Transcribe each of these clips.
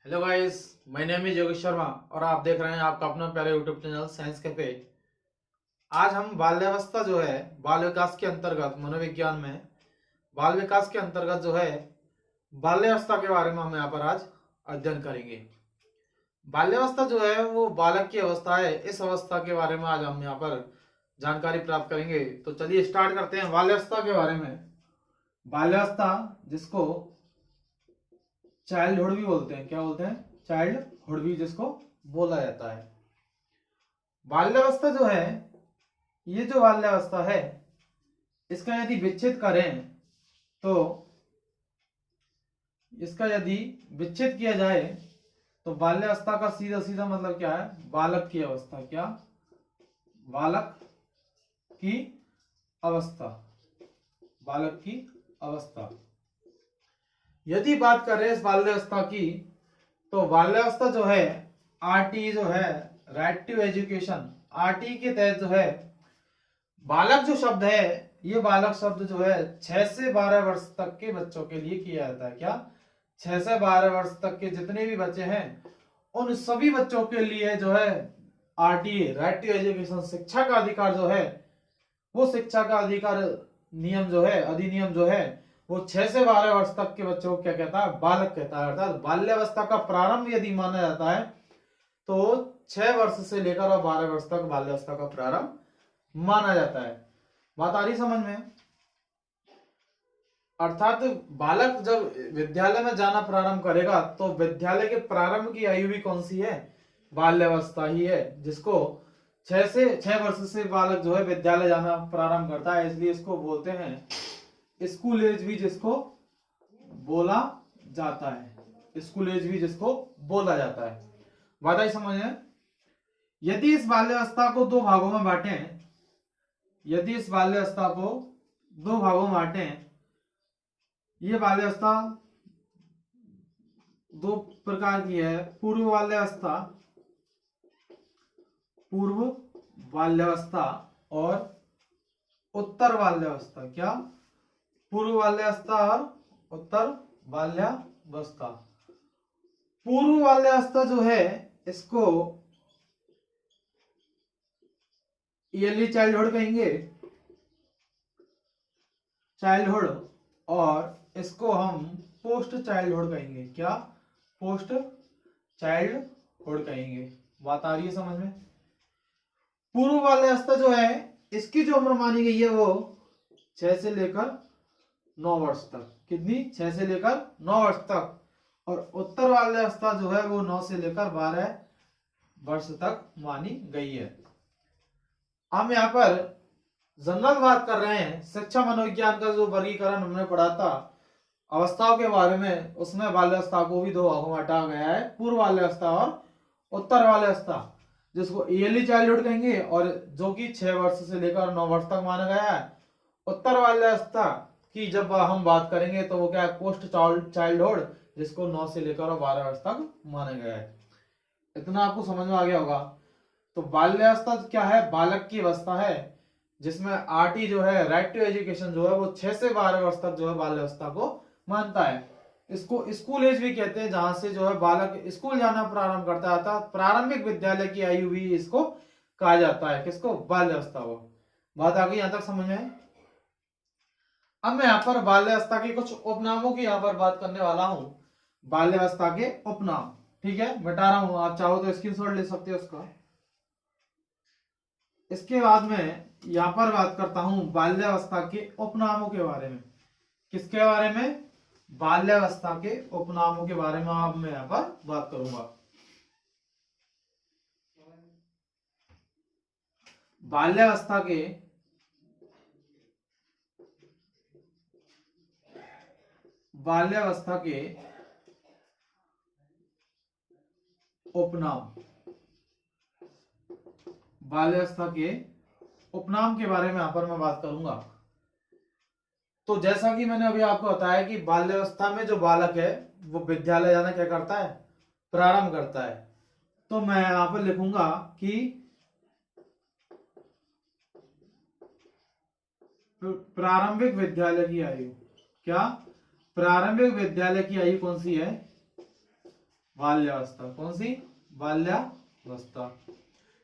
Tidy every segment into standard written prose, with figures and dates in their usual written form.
Hello guys, my name is Yogesh Sharma और आप देख रहे हैं आपका अपना प्यारे यूट्यूब चैनल साइंस कैफे। आज हम बाल्यावस्था जो है बाल विकास के अंतर्गत मनोविज्ञान में बाल विकास के अंतर्गत जो है बाल्यावस्था के बारे में हम यहाँ पर आज अध्ययन करेंगे। बाल्यावस्था जो है वो बालक की अवस्था है। इस अवस्था के बारे में आज हम यहाँ पर जानकारी प्राप्त करेंगे। तो चलिए स्टार्ट करते हैं बाल्यावस्था के बारे में। बाल्यावस्था जिसको चाइल्डहुड भी बोलते हैं, क्या बोलते हैं? चाइल्डहुड भी जिसको बोला जाता है। बाल्यावस्था जो है, ये जो बाल्यावस्था है इसका यदि विच्छेद करें तो इसका यदि विच्छेद किया जाए तो बाल्यावस्था का सीधा सीधा मतलब क्या है? बालक की अवस्था। क्या? बालक की अवस्था। बालक की अवस्था। यदि बात करें इस बाल्यावस्था की तो बाल्यावस्था जो है आरटी जो है राइट टू एजुकेशन, आरटी के तहत जो है बालक जो शब्द है, ये बालक शब्द जो है 6 से 12 वर्ष तक के बच्चों के लिए किया जाता है। क्या? 6 से 12 वर्ष तक के जितने भी बच्चे हैं उन सभी बच्चों के लिए जो है आरटी राइट टू एजुकेशन, शिक्षा का अधिकार जो है, वो शिक्षा का अधिकार नियम जो है, अधिनियम जो है, वो 6 से 12 वर्ष तक के बच्चों को क्या कहता है? बालक कहता है। अर्थात बाल्यावस्था का प्रारंभ यदि माना जाता है तो 6 वर्ष से लेकर और 12 वर्ष तक बाल्यावस्था का प्रारंभ माना जाता है। बात आ रही समझ में? अर्थात बालक जब विद्यालय में जाना प्रारंभ करेगा तो विद्यालय के प्रारंभ की आयु भी कौन सी है? बाल्यावस्था ही है, जिसको 6 वर्ष से बालक जो है विद्यालय जाना प्रारंभ करता है, इसलिए इसको बोलते हैं स्कूल एज भी जिसको बोला जाता है। स्कूल एज भी जिसको बोला जाता है। बात आई समझ में? यदि इस बाल्यावस्था को दो भागों में बांटें, यदि इस बाल्यावस्था को दो भागों में बांटें, ये बाल्यावस्था दो प्रकार की है। पूर्व बाल्यावस्था, पूर्व बाल्यावस्था और उत्तर बाल्यावस्था। क्या? पूर्व बाल्यावस्था और उत्तर बाल्यावस्था। पूर्व बाल्यावस्था जो है इसको ईयरली चाइल्डहुड कहेंगे, चाइल्डहुड, और इसको हम पोस्ट चाइल्डहुड कहेंगे। क्या? पोस्ट चाइल्डहुड कहेंगे। बात आ रही है समझ में? पूर्व बाल्यावस्था जो है इसकी जो उम्र मानी गई है वो 6 से लेकर 9 वर्ष तक। कितनी? 6 से लेकर 9 वर्ष तक। और उत्तर बाल्यावस्था जो है वो 9 से लेकर 12 वर्ष तक मानी गई है। हम यहाँ पर जनरल बात कर रहे हैं। शिक्षा मनोविज्ञान का जो वर्गीकरण हमने पढ़ा था अवस्थाओं के बारे में, उसमें बाल्यावस्था को भी दो भागों में बांटा गया है, पूर्व बाल्यावस्था और उत्तर बाल्यावस्था, जिसको ईयरली चाइल्डहुड कहेंगे और जो कि 6 वर्ष से लेकर 9 वर्ष तक माना गया है। उत्तर बाल्यावस्था की जब हम बात करेंगे तो वो क्या है? पोस्ट चाइल्डहुड, जिसको 9 से लेकर 12 वर्ष तक माना गया है। इतना आपको समझ में आ गया होगा। तो बाल्यावस्था क्या है? बालक की अवस्था है, जिसमें आरटी जो है राइट टू एजुकेशन जो है वो 6 से 12 वर्ष तक जो है बाल्यावस्था को मानता है। इसको स्कूल एज भी कहते हैं, जहां से जो है बालक स्कूल जाना प्रारंभ करता था। प्रारंभिक विद्यालय की आयु भी इसको कहा जाता है। किसको? बाल्यावस्था को। बात आ गई यहां तक समझ में? अब मैं यहाँ पर बाल्यावस्था के कुछ उपनामों की यहाँ पर बात करने वाला हूं। बाल्यावस्था के उपनाम, ठीक है, मिटा रहा हूं, आप चाहो तो स्क्रीनशॉट ले सकते हो उसका। इसके बाद में यहाँ पर बात करता हूं बाल्यावस्था के उपनामों के बारे में। किसके बारे में? बाल्यावस्था के उपनामों के बारे में अब मैं यहाँ पर बात करूंगा। बाल्यावस्था के उपनाम, बाल्यावस्था के उपनाम के बारे में यहाँ पर मैं बात करूंगा। तो जैसा कि मैंने अभी आपको बताया कि बाल्यावस्था में जो बालक है वो विद्यालय जाना क्या करता है? प्रारंभ करता है। तो मैं यहाँ पर लिखूंगा कि प्रारंभिक विद्यालय की आयु। क्या? प्रारंभिक विद्यालय की आयु कौन सी है? बाल्यावस्था। कौन सी? बाल्यावस्था।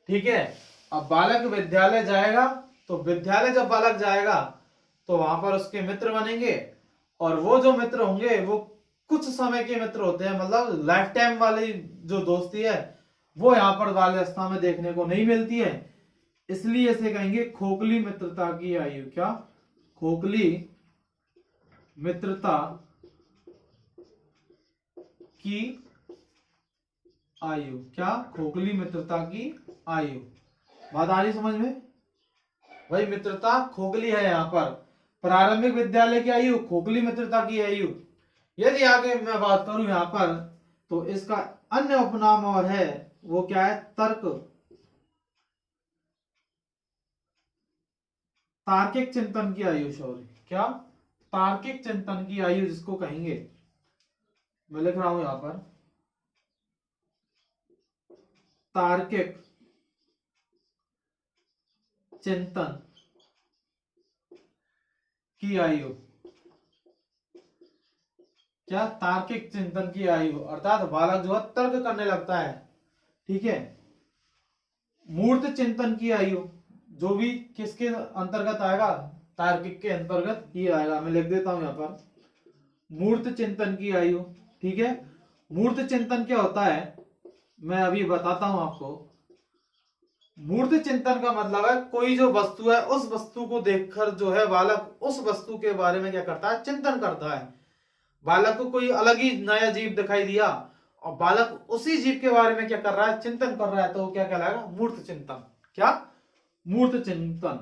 ठीक है। अब बालक विद्यालय जाएगा, तो विद्यालय जब बालक जाएगा तो वहां पर उसके मित्र बनेंगे, और वो जो मित्र होंगे वो कुछ समय के मित्र होते हैं, मतलब लाइफ टाइम वाली जो दोस्ती है वो यहाँ पर बाल्यावस्था में देखने को नहीं मिलती है। इसलिए इसे कहेंगे खोखली मित्रता की आयु। क्या? खोखली मित्रता की आयु। क्या? खोखली मित्रता की आयु। बात आ रही समझ में? भाई मित्रता खोखली है यहाँ पर। प्रारंभिक विद्यालय की आयु, खोखली मित्रता की आयु। यदि आगे मैं बात करूं यहाँ पर, तो इसका अन्य उपनाम और है, वो क्या है? तार्किक चिंतन की आयु। सॉरी, क्या? तार्किक चिंतन की आयु जिसको कहेंगे। मैं लिख रहा हूं यहां पर तार्किक चिंतन की आयु। क्या? तार्किक चिंतन की आयु, अर्थात बालक जो है तर्क करने लगता है। ठीक है। मूर्त चिंतन की आयु, जो भी किसके अंतर्गत आएगा? तार्किक के अंतर्गत ही आएगा। मैं लिख देता हूं यहां पर मूर्त चिंतन की आयु। ठीक है। मूर्त चिंतन क्या होता है, मैं अभी बताता हूं आपको। मूर्त चिंतन का मतलब है कोई जो वस्तु है, उस वस्तु को देखकर जो है बालक उस वस्तु के बारे में क्या करता है? चिंतन करता है। बालक को कोई अलग ही नया जीव दिखाई दिया और बालक उसी जीव के बारे में क्या कर रहा है? चिंतन कर रहा है, तो वो क्या कहलाएगा? मूर्त चिंतन। क्या? मूर्त चिंतन।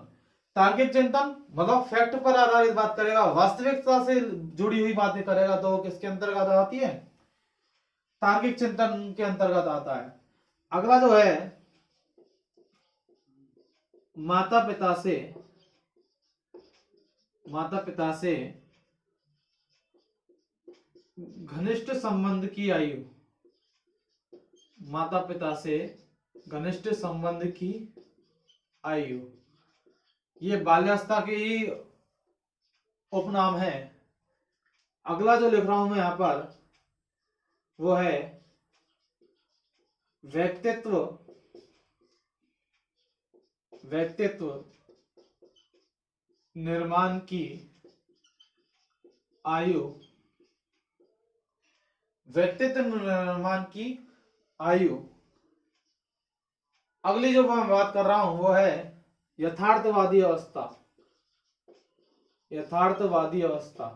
तार्किक चिंतन मतलब फैक्ट पर आधारित बात करेगा, वास्तविकता से जुड़ी हुई बातें करेगा, तो वो किसके अंतर्गत आती है? तार्किक चिंतन के अंतर्गत आता है। अगला जो है माता पिता से घनिष्ठ संबंध की आयु। माता पिता से घनिष्ठ संबंध की आयु, ये बाल्यावस्था के ही उपनाम है। अगला जो लिख रहा हूं मैं यहां पर, वो है व्यक्तित्व निर्माण की आयु। व्यक्तित्व निर्माण की आयु। अगली जो मैं बात कर रहा हूं वो है यथार्थवादी अवस्था। यथार्थवादी अवस्था।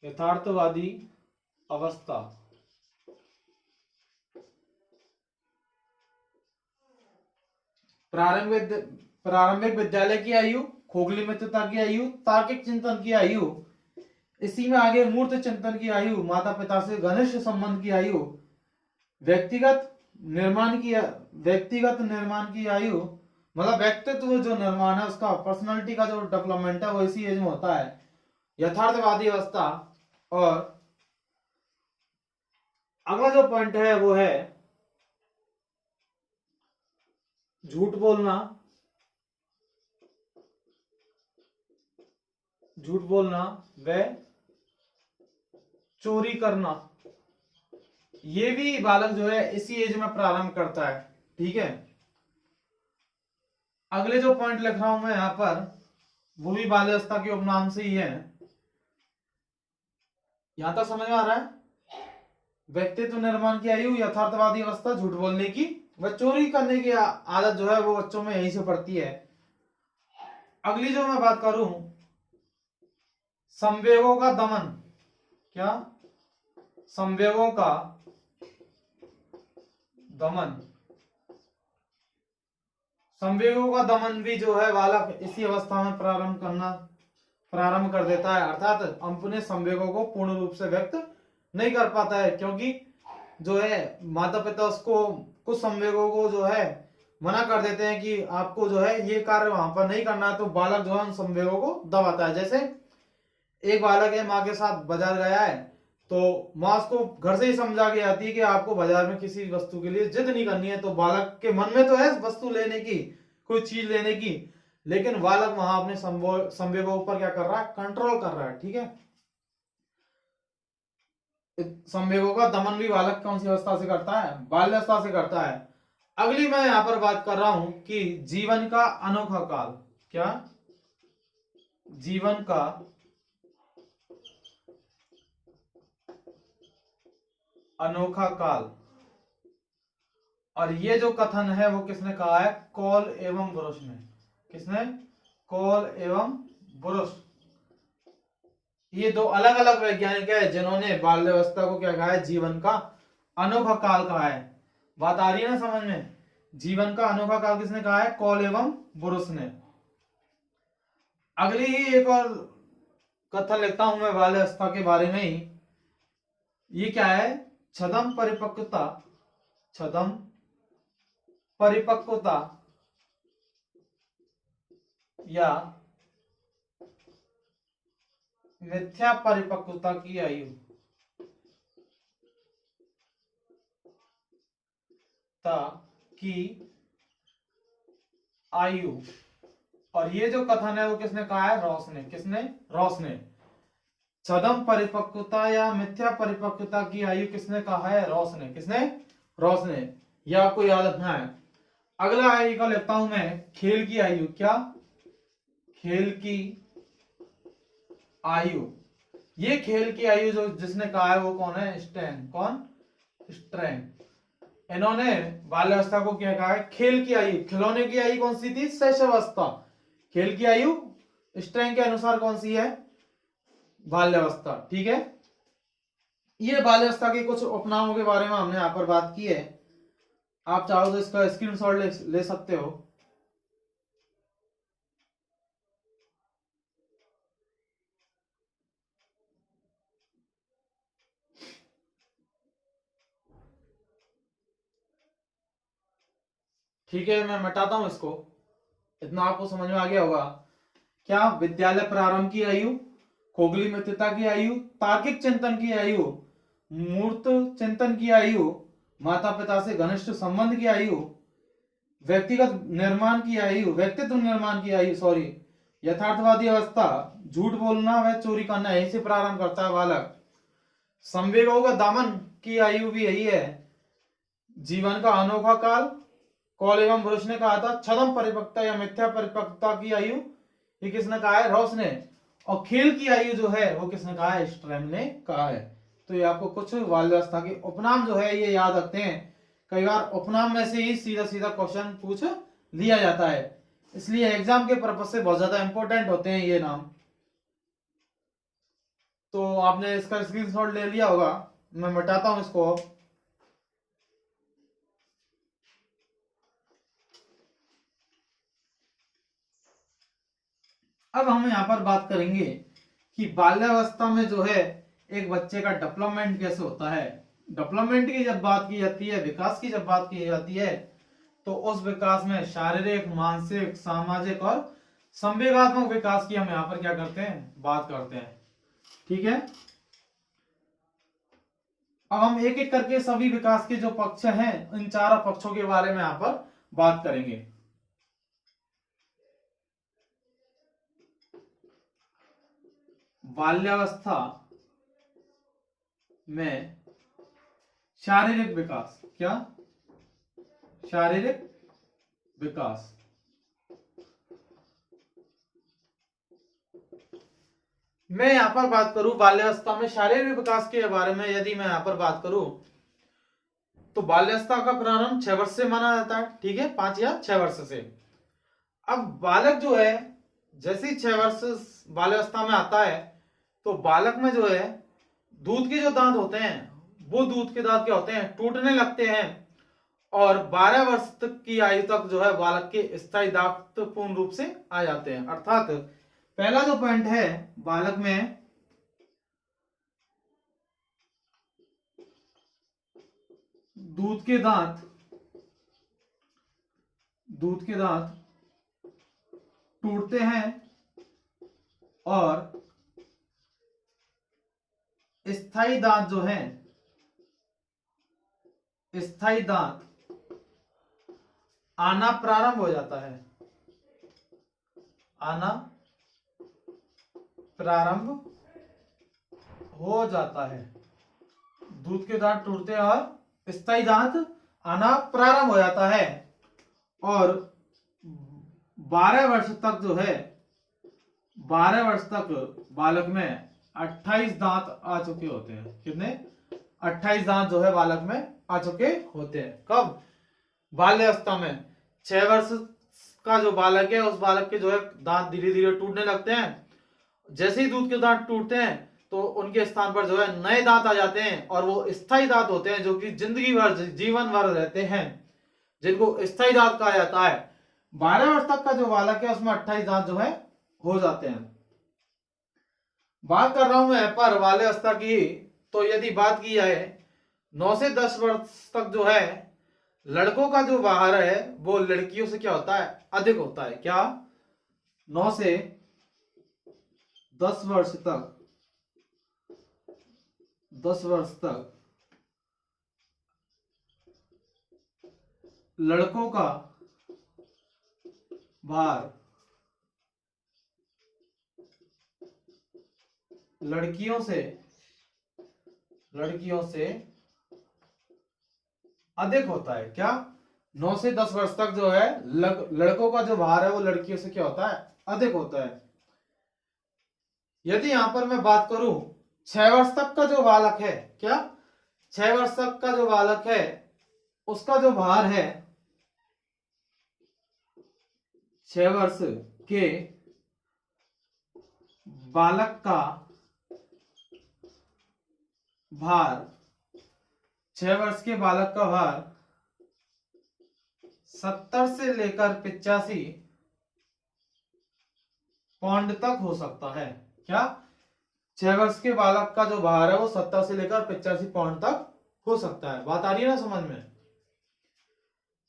यथार्थवादी अवस्था। प्रारंभिक विद्यालय की आयु, खोखली मित्रता की आयु, तार्किक चिंतन की आयु, इसी में आगे मूर्त चिंतन की आयु, माता पिता से घनिष्ठ संबंध की आयु, व्यक्तिगत निर्माण की आयु, मतलब व्यक्तित्व जो निर्माण है उसका, पर्सनालिटी का जो डेवलपमेंट है वो इसी एज में होता है। यथार्थवादी अवस्था। और अगला जो पॉइंट है वो है झूठ बोलना व चोरी करना। ये भी बालक जो है इसी एज में प्रारंभ करता है। ठीक है। अगले जो पॉइंट लिख रहा हूं मैं यहां पर, वो भी बाल्यावस्था के उपनाम से ही है। यहां तक समझ में आ रहा है? व्यक्तित्व निर्माण की आयु, यथार्थवादी अवस्था, झूठ बोलने की व चोरी करने की आदत जो है वो बच्चों में यहीं से पड़ती है। अगली जो मैं बात करूं, संवेगों का दमन। क्या? संवेगों का दमन। संवेगों का दमन भी जो है बालक इसी अवस्था में प्रारंभ कर देता है, अर्थात अपने संवेगों को पूर्ण रूप से व्यक्त नहीं कर पाता है, क्योंकि जो है माता पिता उसको कुछ संवेगों को जो है मना कर देते हैं कि आपको जो है ये कार्य वहां पर नहीं करना है, तो बालक जो है उन संवेगों को दबाता है। जैसे एक बालक है, माँ के साथ बाजार गया है, तो माँ उसको घर से ही समझा के आती है कि आपको बाजार में किसी वस्तु के लिए जिद नहीं करनी है, तो बालक के मन में तो है वस्तु लेने की, कोई चीज लेने की, लेकिन बालक वहां अपने संवेगों पर क्या कर रहा है? कंट्रोल कर रहा है। ठीक है। संवेगों का दमन भी बालक कौन सी अवस्था से करता है? बाल्यावस्था से करता है। अगली मैं यहां पर बात कर रहा हूं कि जीवन का अनोखा काल। क्या? जीवन का अनोखा काल। और ये जो कथन है वो किसने कहा है? कॉल एवं ब्रुश ने। किसने? कॉल एवं ब्रुश। ये दो अलग अलग वैज्ञानिक है जिन्होंने बाल्यावस्था को क्या कहा है? जीवन का अनोखा काल कहा है। बात आ रही है ना समझ में? जीवन का अनोखा काल किसने कहा है? कॉल एवं ब्रुश ने। अगली ही एक और कथन लिखता हूं मैं बाल्यावस्था के बारे में ही। ये क्या है? छदम परिपक्वता। छदम परिपक्वता या मिथ्या परिपक्वता की आयु की आयु। और ये जो कथन है वो किसने कहा है? रॉस ने। किसने? रॉस ने। छदम परिपक्वता या मिथ्या परिपक्वता की आयु किसने कहा है? रॉस ने। किसने? रॉस ने। यह आपको याद रखना है। अगला आयु का लिखता हूं मैं, खेल की आयु। क्या? खेल की आयु। ये खेल की आयु जो जिसने कहा है वो कौन है? स्टैन। कौन? स्ट्रैन। इन्होंने बाल्यावस्था को क्या कहा है? खेल की आयु। खिलौने की आयु कौन सी थी? शैशवावस्था। खेल की आयु स्ट्रैन के अनुसार कौन सी है? बाल्यावस्था। ठीक है। ये बाल्यावस्था के कुछ उपनामों के बारे में हमने यहां पर बात की है। आप चाहो तो इसका स्क्रीनशॉट ले सकते हो। ठीक है, मैं मिटाता हूं इसको। इतना आपको समझ में आ गया होगा। क्या? विद्यालय प्रारंभ की आयु, खोगली मित्रता की आयु, तार्किक चिंतन की आयु, मूर्त चिंतन की आयु, माता पिता से घनिष्ठ संबंध की आयु, व्यक्तिगत निर्माण की आयु, व्यक्तित्व निर्माण की आयु, सॉरी, यथार्थवादी अवस्था, झूठ बोलना व चोरी करना, यहीं से प्रारंभ करता है बालक। संवेगों का दमन की आयु भी यही है। जीवन का अनोखा काल, कॉल एवं ब्रुश ने कहा था। छदम परिपक्वता या मिथ्या परिपक्वता की आयु, ये किसने कहा है? रॉस ने। और खेल की आयु जो है वो किसने कहा है? स्ट्रैन ने कहा है। तो ये आपको कुछ बाल्यावस्था के उपनाम जो है ये याद रखते हैं। कई बार उपनाम में से ही सीधा सीधा क्वेश्चन पूछ लिया जाता है, इसलिए एग्जाम के पर्पज से बहुत ज्यादा इंपॉर्टेंट होते हैं ये नाम। तो आपने इसका स्क्रीनशॉट ले लिया होगा। मैं मिटाता हूं इसको अब। अब हम यहाँ पर बात करेंगे कि बाल्यावस्था में जो है एक बच्चे का डेवलपमेंट कैसे होता है। डेवलपमेंट की जब बात की जाती है, विकास की जब बात की जाती है, तो उस विकास में शारीरिक, मानसिक, सामाजिक और संवेगात्मक विकास की हम यहाँ पर क्या करते हैं? बात करते हैं। ठीक है। अब हम एक एक करके सभी विकास के जो पक्ष हैं इन चारों पक्षों के बारे में यहाँ पर बात करेंगे। बाल्यावस्था में शारीरिक विकास। क्या? शारीरिक विकास। मैं यहां पर बात करूं बाल्यावस्था में शारीरिक विकास के बारे में, यदि मैं यहां पर बात करूं तो बाल्यावस्था का प्रारंभ 6 वर्ष से माना जाता है। ठीक है, 5 या 6 वर्ष से। अब बालक जो है जैसे ही 6 वर्ष बाल्यावस्था में आता है तो बालक में जो है दूध के जो दांत होते हैं वो दूध के दांत क्या होते हैं? टूटने लगते हैं। और 12 वर्ष तक की आयु तक जो है बालक के स्थायी दांत पूर्ण रूप से आ जाते हैं। अर्थात पहला जो पॉइंट है बालक में दूध के दांत टूटते हैं और स्थायी दांत जो हैं, स्थायी दांत आना प्रारंभ हो जाता है। आना प्रारंभ हो जाता है। दूध के दांत टूटते हैं और स्थायी दांत आना प्रारंभ हो जाता है। और 12 वर्ष तक जो है, 12 वर्ष तक बालक में 28 दांत आ चुके होते हैं। कितने? 28 दांत जो है बालक में आ चुके होते हैं। कब? बाल्यावस्था में। 6 वर्ष का जो बालक है उस बालक के जो है दांत धीरे धीरे टूटने लगते हैं। जैसे ही दूध के दांत टूटते हैं तो उनके स्थान पर जो है नए दांत आ जाते हैं और वो स्थायी दांत होते हैं जो कि जिंदगी भर, जीवन भर रहते हैं, जिनको स्थायी दांत कहा जाता है। 12 वर्ष तक का जो बालक है उसमें 28 दांत जो है हो जाते हैं। बात कर रहा हूं मैं पर बाल्यावस्था की, तो यदि बात की जाए 9 से 10 वर्ष तक जो है लड़कों का जो बाहर है वो लड़कियों से क्या होता है? अधिक होता है। क्या? 9 से 10 वर्ष तक, 10 वर्ष तक लड़कों का बाहर लड़कियों से अधिक होता है। क्या? 9 से 10 वर्ष तक जो है लड़कों का जो भार है वो लड़कियों से क्या होता है? अधिक होता है। यदि यहां पर मैं बात करूं 6 वर्ष तक का जो बालक है, क्या 6 वर्ष तक का जो बालक है उसका जो भार है, 6 वर्ष के बालक का भार, 6 वर्ष के बालक का भार 70 से लेकर 85 पाउंड तक हो सकता है। क्या? 6 वर्ष के बालक का जो भार है वो 70 से लेकर 85 पाउंड तक हो सकता है। बात आ रही है ना समझ में?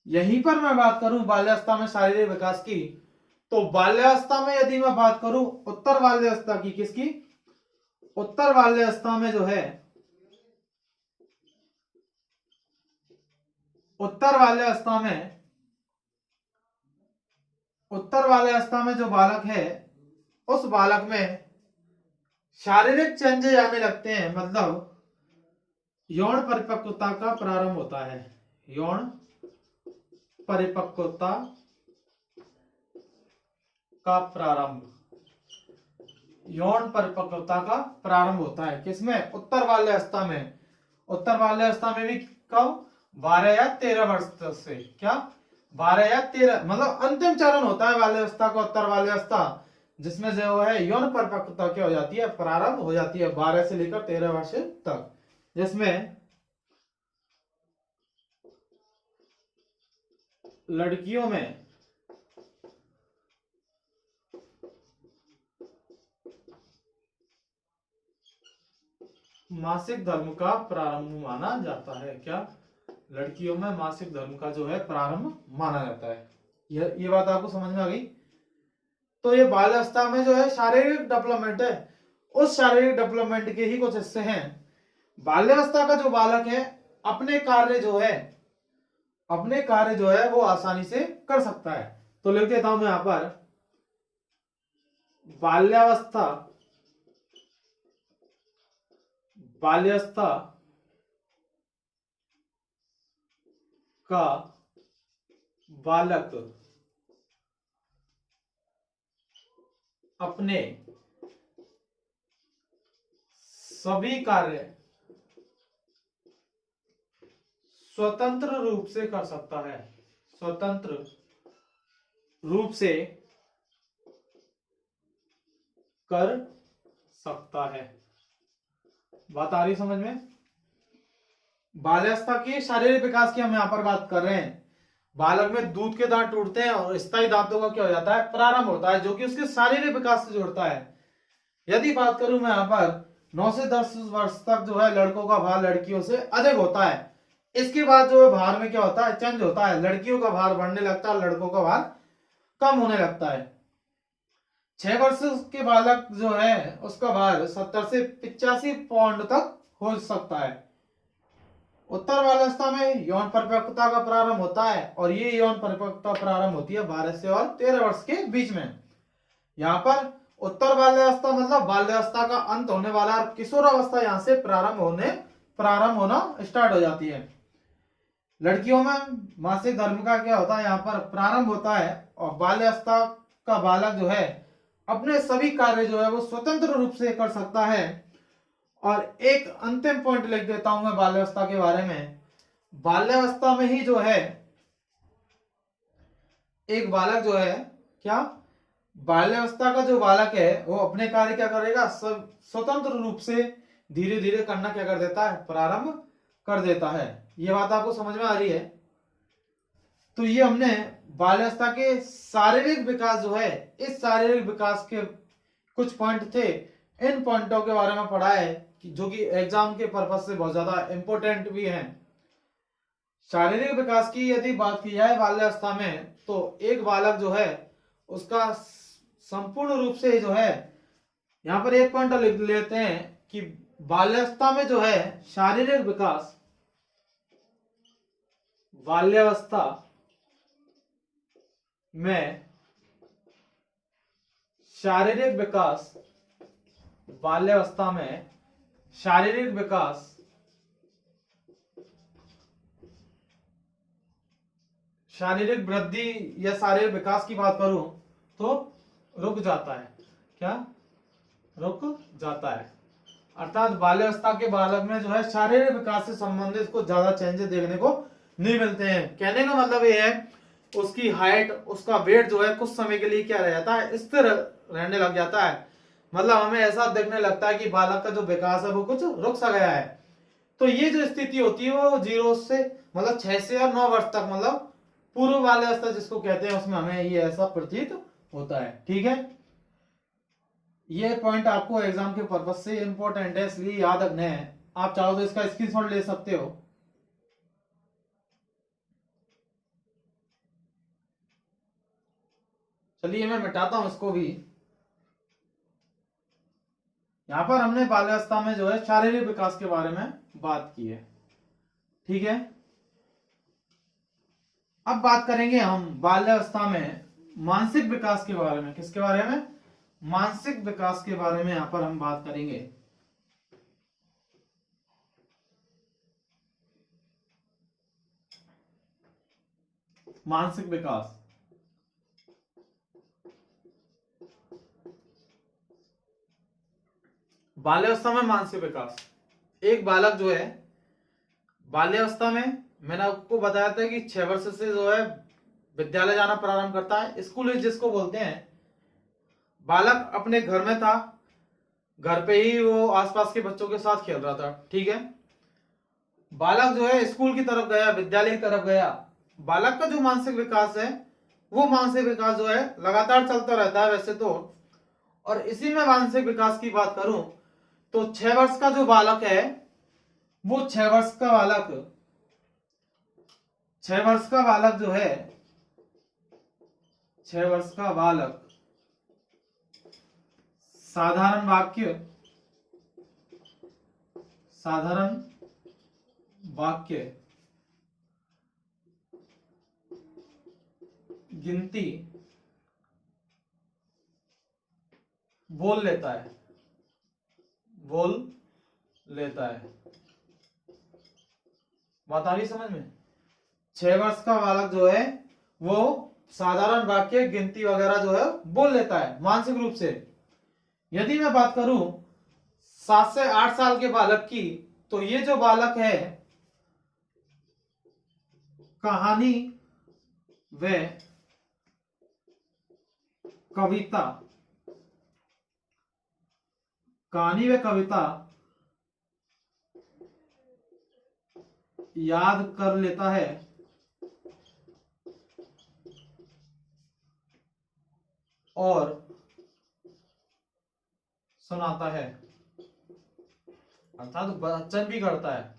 यहीं पर मैं बात करूं बाल्यावस्था में शारीरिक विकास की, तो बाल्यावस्था में यदि मैं बात करूं उत्तर बाल्यावस्था की, किसकी? उत्तर बाल्यावस्था में जो है, उत्तर बाल्यावस्था में जो बालक है उस बालक में शारीरिक चेंजेस आने लगते हैं, मतलब यौन परिपक्वता का प्रारंभ होता है। यौन परिपक्वता का प्रारंभ, यौन परिपक्वता का प्रारंभ होता है। किसमें? उत्तर बाल्यावस्था में। उत्तर बाल्यावस्था में भी कब? 12 या 13 वर्ष से। क्या? 12 या 13, मतलब अंतिम चरण होता है बाल्यावस्था का, उत्तर बाल्यावस्था, जिसमें जो है यौन परिपक्वता क्या हो जाती है? प्रारंभ हो जाती है 12 से लेकर 13 वर्ष तक, जिसमें लड़कियों में मासिक धर्म का प्रारंभ माना जाता है। क्या? लड़कियों में मासिक धर्म का जो है प्रारंभ माना जाता है। ये बात आपको समझ में आ गई? तो ये बाल्यावस्था में जो है शारीरिक डेवलपमेंट है, उस शारीरिक डेवलपमेंट के ही कुछ हिस्से हैं। बाल्यावस्था का जो बालक है अपने कार्य जो है वो आसानी से कर सकता है। तो लिख देता हूं मैं यहां पर बाल्यावस्था का बालक अपने सभी कार्य स्वतंत्र रूप से कर सकता है। स्वतंत्र रूप से कर सकता है। बात आ रही समझ में? बाल्यावस्था के शारीरिक विकास की हम यहां पर बात कर रहे हैं। बालक में दूध के दांत टूटते हैं और स्थायी दांतों का क्या हो जाता है? प्रारंभ होता है, जो कि उसके शारीरिक विकास से जोड़ता है। यदि बात करूं मैं यहां पर 9 से 10 वर्ष तक जो है लड़कों का भार लड़कियों से अधिक होता है। इसके बाद जो है भार में क्या होता है? चेंज होता है, लड़कियों का भार बढ़ने लगता है, लड़कों का भार कम होने लगता है। 6 वर्ष के बालक जो है उसका भार 70 से 85 पाउंड तक हो सकता है। उत्तर बाल्यावस्था में यौन परिपक्वता का प्रारंभ होता है और ये यौन परिपक्वता प्रारंभ होती है 12 से और 13 वर्ष के बीच में। यहाँ पर उत्तर बाल्यावस्था मतलब बाल्यावस्था का अंत होने वाला, और किशोरावस्था यहाँ से प्रारंभ होने प्रारंभ होना स्टार्ट हो जाती है। लड़कियों में मासिक धर्म का क्या होता है, यहाँ पर प्रारंभ होता है और बाल्यावस्था का बालक जो है अपने सभी कार्य जो है वो स्वतंत्र रूप से कर सकता है। और एक अंतिम पॉइंट लिख देता हूं मैं बाल्यावस्था के बारे में। बाल्यावस्था में ही जो है एक बालक जो है क्या, बाल्यावस्था का जो बालक है वो अपने कार्य क्या करेगा, सब स्वतंत्र रूप से धीरे धीरे करना क्या कर देता है, प्रारंभ कर देता है। ये बात आपको समझ में आ रही है। तो ये हमने बाल्यावस्था के शारीरिक विकास जो है, इस शारीरिक विकास के कुछ पॉइंट थे, इन पॉइंटों के बारे में पढ़ा है जो कि एग्जाम के पर्पज से बहुत ज्यादा इंपॉर्टेंट भी हैं। शारीरिक विकास की यदि बात की जाए बाल्यावस्था में, तो एक बालक जो है उसका संपूर्ण रूप से जो है, यहां पर एक पॉइंट लिख लेते हैं कि बाल्यावस्था में जो है शारीरिक विकास, बाल्यावस्था में शारीरिक विकास, बाल्यावस्था में शारीरिक विकास शारीरिक वृद्धि या शारीरिक विकास की बात करूं तो रुक जाता है। क्या रुक जाता है, अर्थात बाल्यावस्था के बालक में जो है शारीरिक विकास से संबंधित कुछ ज्यादा चेंजेस देखने को नहीं मिलते हैं। कहने का मतलब ये है उसकी हाइट, उसका वेट जो है कुछ समय के लिए क्या रह जाता है, स्थिर रहने लग जाता है। मतलब हमें ऐसा देखने लगता है कि बालक का जो विकास है वो कुछ रुक सा गया है। तो ये जो स्थिति होती है वो 0 से मतलब 6 से और 9 वर्ष तक, मतलब पूर्व बाल्यावस्था जिसको कहते हैं, उसमें हमें ये ऐसा प्रतीत होता है। ठीक है, ये पॉइंट आपको एग्जाम के पर्पज से इंपॉर्टेंट है, इसलिए याद रखना है। आप चाहो तो इसका स्क्रीनशॉट ले सकते हो। चलिए मैं मिटाता हूं इसको भी। यहां पर हमने बाल्यावस्था में जो है शारीरिक विकास के बारे में बात की है। ठीक है, अब बात करेंगे हम बाल्यावस्था में मानसिक विकास के बारे में। किसके बारे में, मानसिक विकास के बारे में यहां पर हम बात करेंगे। मानसिक विकास, बाल्यावस्था में मानसिक विकास। एक बालक जो है बाल्यावस्था में, मैंने आपको बताया था कि 6 वर्ष से जो है विद्यालय जाना प्रारंभ करता है, स्कूल जिसको बोलते हैं। बालक अपने घर में था, घर पे ही वो आसपास के बच्चों के साथ खेल रहा था। ठीक है, बालक जो है स्कूल की तरफ गया, विद्यालय की तरफ गया। बालक का जो मानसिक विकास है वो मानसिक विकास जो है लगातार चलता रहता है वैसे तो। और इसी में मानसिक विकास की बात करूं तो 6 वर्ष का जो बालक है वो 6 वर्ष का बालक, 6 वर्ष का बालक जो है, 6 वर्ष का बालक साधारण वाक्य, साधारण वाक्य, गिनती बोल लेता है, बोल लेता है। बात आ रही समझ में। 6 वर्ष का बालक जो है वो साधारण वाक्य, गिनती वगैरह जो है बोल लेता है मानसिक रूप से। यदि मैं बात करूं 7 से 8 साल के बालक की, तो ये जो बालक है कहानी व कविता, कहानी व कविता याद कर लेता है और सुनाता है, अर्थात वाचन भी करता है।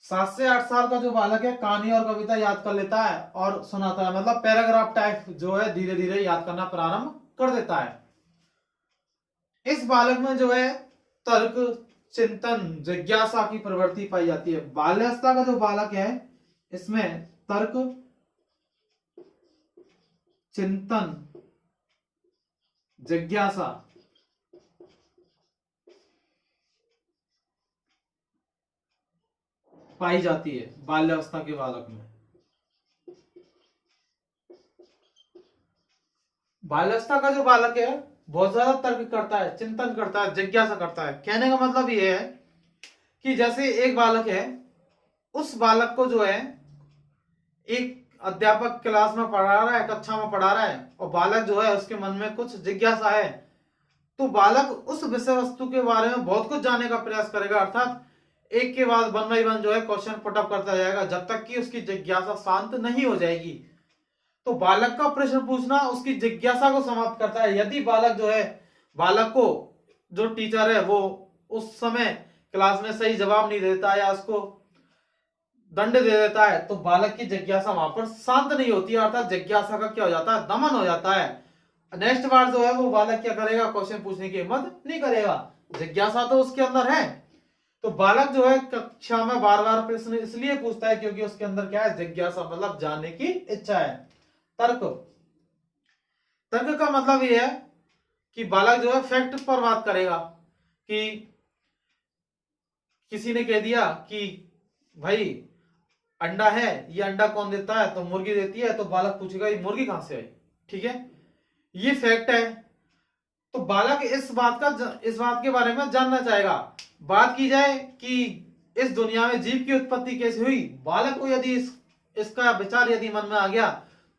7 से 8 साल का जो बालक है कहानी और कविता याद कर लेता है और सुनाता है, मतलब पैराग्राफ टाइप जो है धीरे धीरे याद करना प्रारंभ कर देता है। इस बालक में जो है तर्क, चिंतन, जिज्ञासा की प्रवृत्ति पाई जाती है। बाल्यावस्था का जो बालक है इसमें तर्क, चिंतन, जिज्ञासा पाई जाती है बाल्यावस्था के बालक में। बाल्यावस्था का जो बालक है बहुत ज्यादा तर्क करता है, चिंतन करता है, जिज्ञासा करता है। कहने का मतलब ये है कि जैसे एक बालक है, उस बालक को जो है एक अध्यापक क्लास में पढ़ा रहा है, कक्षा में पढ़ा रहा है, और बालक जो है उसके मन में कुछ जिज्ञासा है, तो बालक उस विषय वस्तु के बारे में बहुत कुछ जानने का प्रयास करेगा। अर्थात एक के बाद वन बाई वन जो है क्वेश्चन पुटअप करता जाएगा जब तक कि उसकी जिज्ञासा शांत नहीं हो जाएगी। तो बालक का प्रश्न पूछना उसकी जिज्ञासा को समाप्त करता है। यदि बालक जो है, बालक को जो टीचर है वो उस समय क्लास में सही जवाब नहीं देता या उसको दंड दे देता है, तो बालक की जिज्ञासा वहां पर शांत नहीं होती है, अर्थात जिज्ञासा का क्या हो जाता है, दमन हो जाता है। नेक्स्ट बार जो है वो बालक क्या करेगा, क्वेश्चन पूछने की हिम्मत नहीं करेगा। जिज्ञासा तो उसके अंदर है। तो बालक जो है कक्षा में बार बार प्रश्न इसलिए पूछता है क्योंकि उसके अंदर क्या है, जिज्ञासा, मतलब जानने की इच्छा है। तर्क, तर्क का मतलब ये है कि बालक जो है फैक्ट पर बात करेगा कि किसी ने कह दिया कि भाई अंडा है, ये अंडा कौन देता है, तो मुर्गी देती है, तो बालक पूछेगा ये मुर्गी कहां से आई। ठीक है, ये फैक्ट है। तो बालक इस बात के बारे में जानना चाहेगा। बात की जाए कि इस दुनिया में जीव की उत्पत्ति कैसे हुई, बालक को यदि इसका विचार यदि मन में आ गया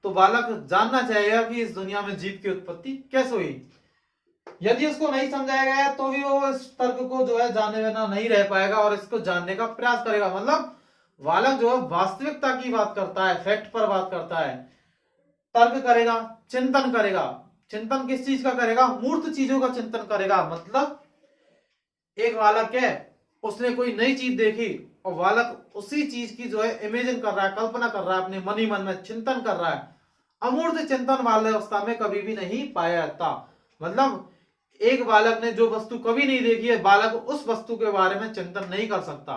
तो बालक जानना चाहेगा कि इस दुनिया में जीव की उत्पत्ति कैसे हुई। यदि उसको नहीं समझाया गया तो भी वो इस तर्क को जो है जाने बिना नहीं रह पाएगा और इसको जानने का प्रयास करेगा। मतलब बालक जो है वास्तविकता की बात करता है, फैक्ट पर बात करता है, तर्क करेगा, चिंतन करेगा। चिंतन किस चीज का करेगा, मूर्त चीजों का चिंतन करेगा। मतलब एक बालक है, उसने कोई नई चीज देखी और बालक उसी चीज की जो है इमेजिन कर रहा है, कल्पना कर रहा है, अपने मन ही मन में चिंतन कर रहा है। अमूर्त चिंतन बाल्यावस्था में कभी भी नहीं पाया जाता। मतलब एक बालक ने जो वस्तु कभी नहीं देखी है, बालक उस वस्तु के बारे में चिंतन नहीं कर सकता,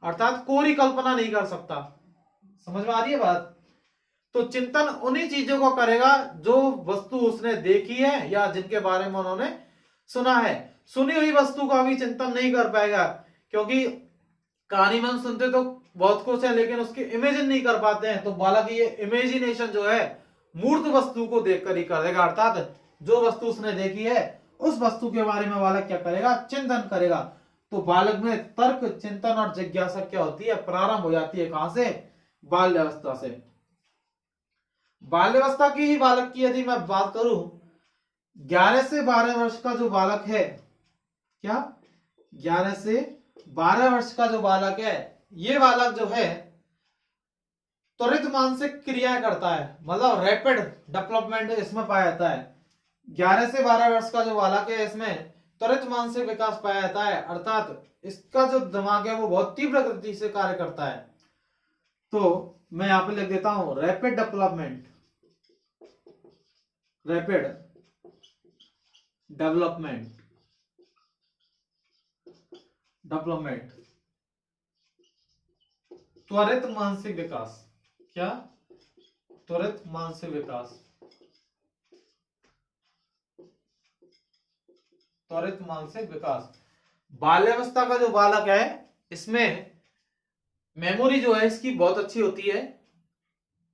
अर्थात कोरी कल्पना नहीं कर सकता। समझ में आ रही है बात। तो चिंतन उन्हीं चीजों को करेगा जो वस्तु उसने देखी है या जिनके बारे में उन्होंने सुना है। सुनी हुई वस्तु का भी चिंतन नहीं कर पाएगा, क्योंकि कहानी में हम सुनते तो बहुत कुछ है लेकिन उसके इमेजिन नहीं कर पाते हैं। तो बालक ये इमेजिनेशन जो है मूर्त वस्तु को देखकर ही करेगा, अर्थात जो वस्तु उसने देखी है उस वस्तु के बारे में बालक क्या करेगा, चिंतन करेगा। तो बालक में तर्क, चिंतन और जिज्ञासा क्या होती है, प्रारंभ हो जाती है। कहां से, बाल्यावस्था से। बाल्यावस्था की ही बालक की यदि मैं बात करूं, 11 से 12 वर्ष का जो बालक है, क्या 11 से 12 वर्ष का जो बालक है, ये बालक जो है त्वरित मानसिक क्रियाएं करता है, मतलब रैपिड डेवलपमेंट इसमें पाया जाता है। 11 से 12 वर्ष का जो बालक है इसमें त्वरित मानसिक विकास पाया जाता है, अर्थात इसका जो दिमाग है वो बहुत तीव्र गति से कार्य करता है। तो मैं यहां पे लिख देता हूं rapid development, rapid development, development, त्वरित मानसिक विकास। क्या, त्वरित मानसिक विकास, त्वरित मानसिक विकास। बाल्यावस्था का जो बालक है इसमें मेमोरी जो है इसकी बहुत अच्छी होती है।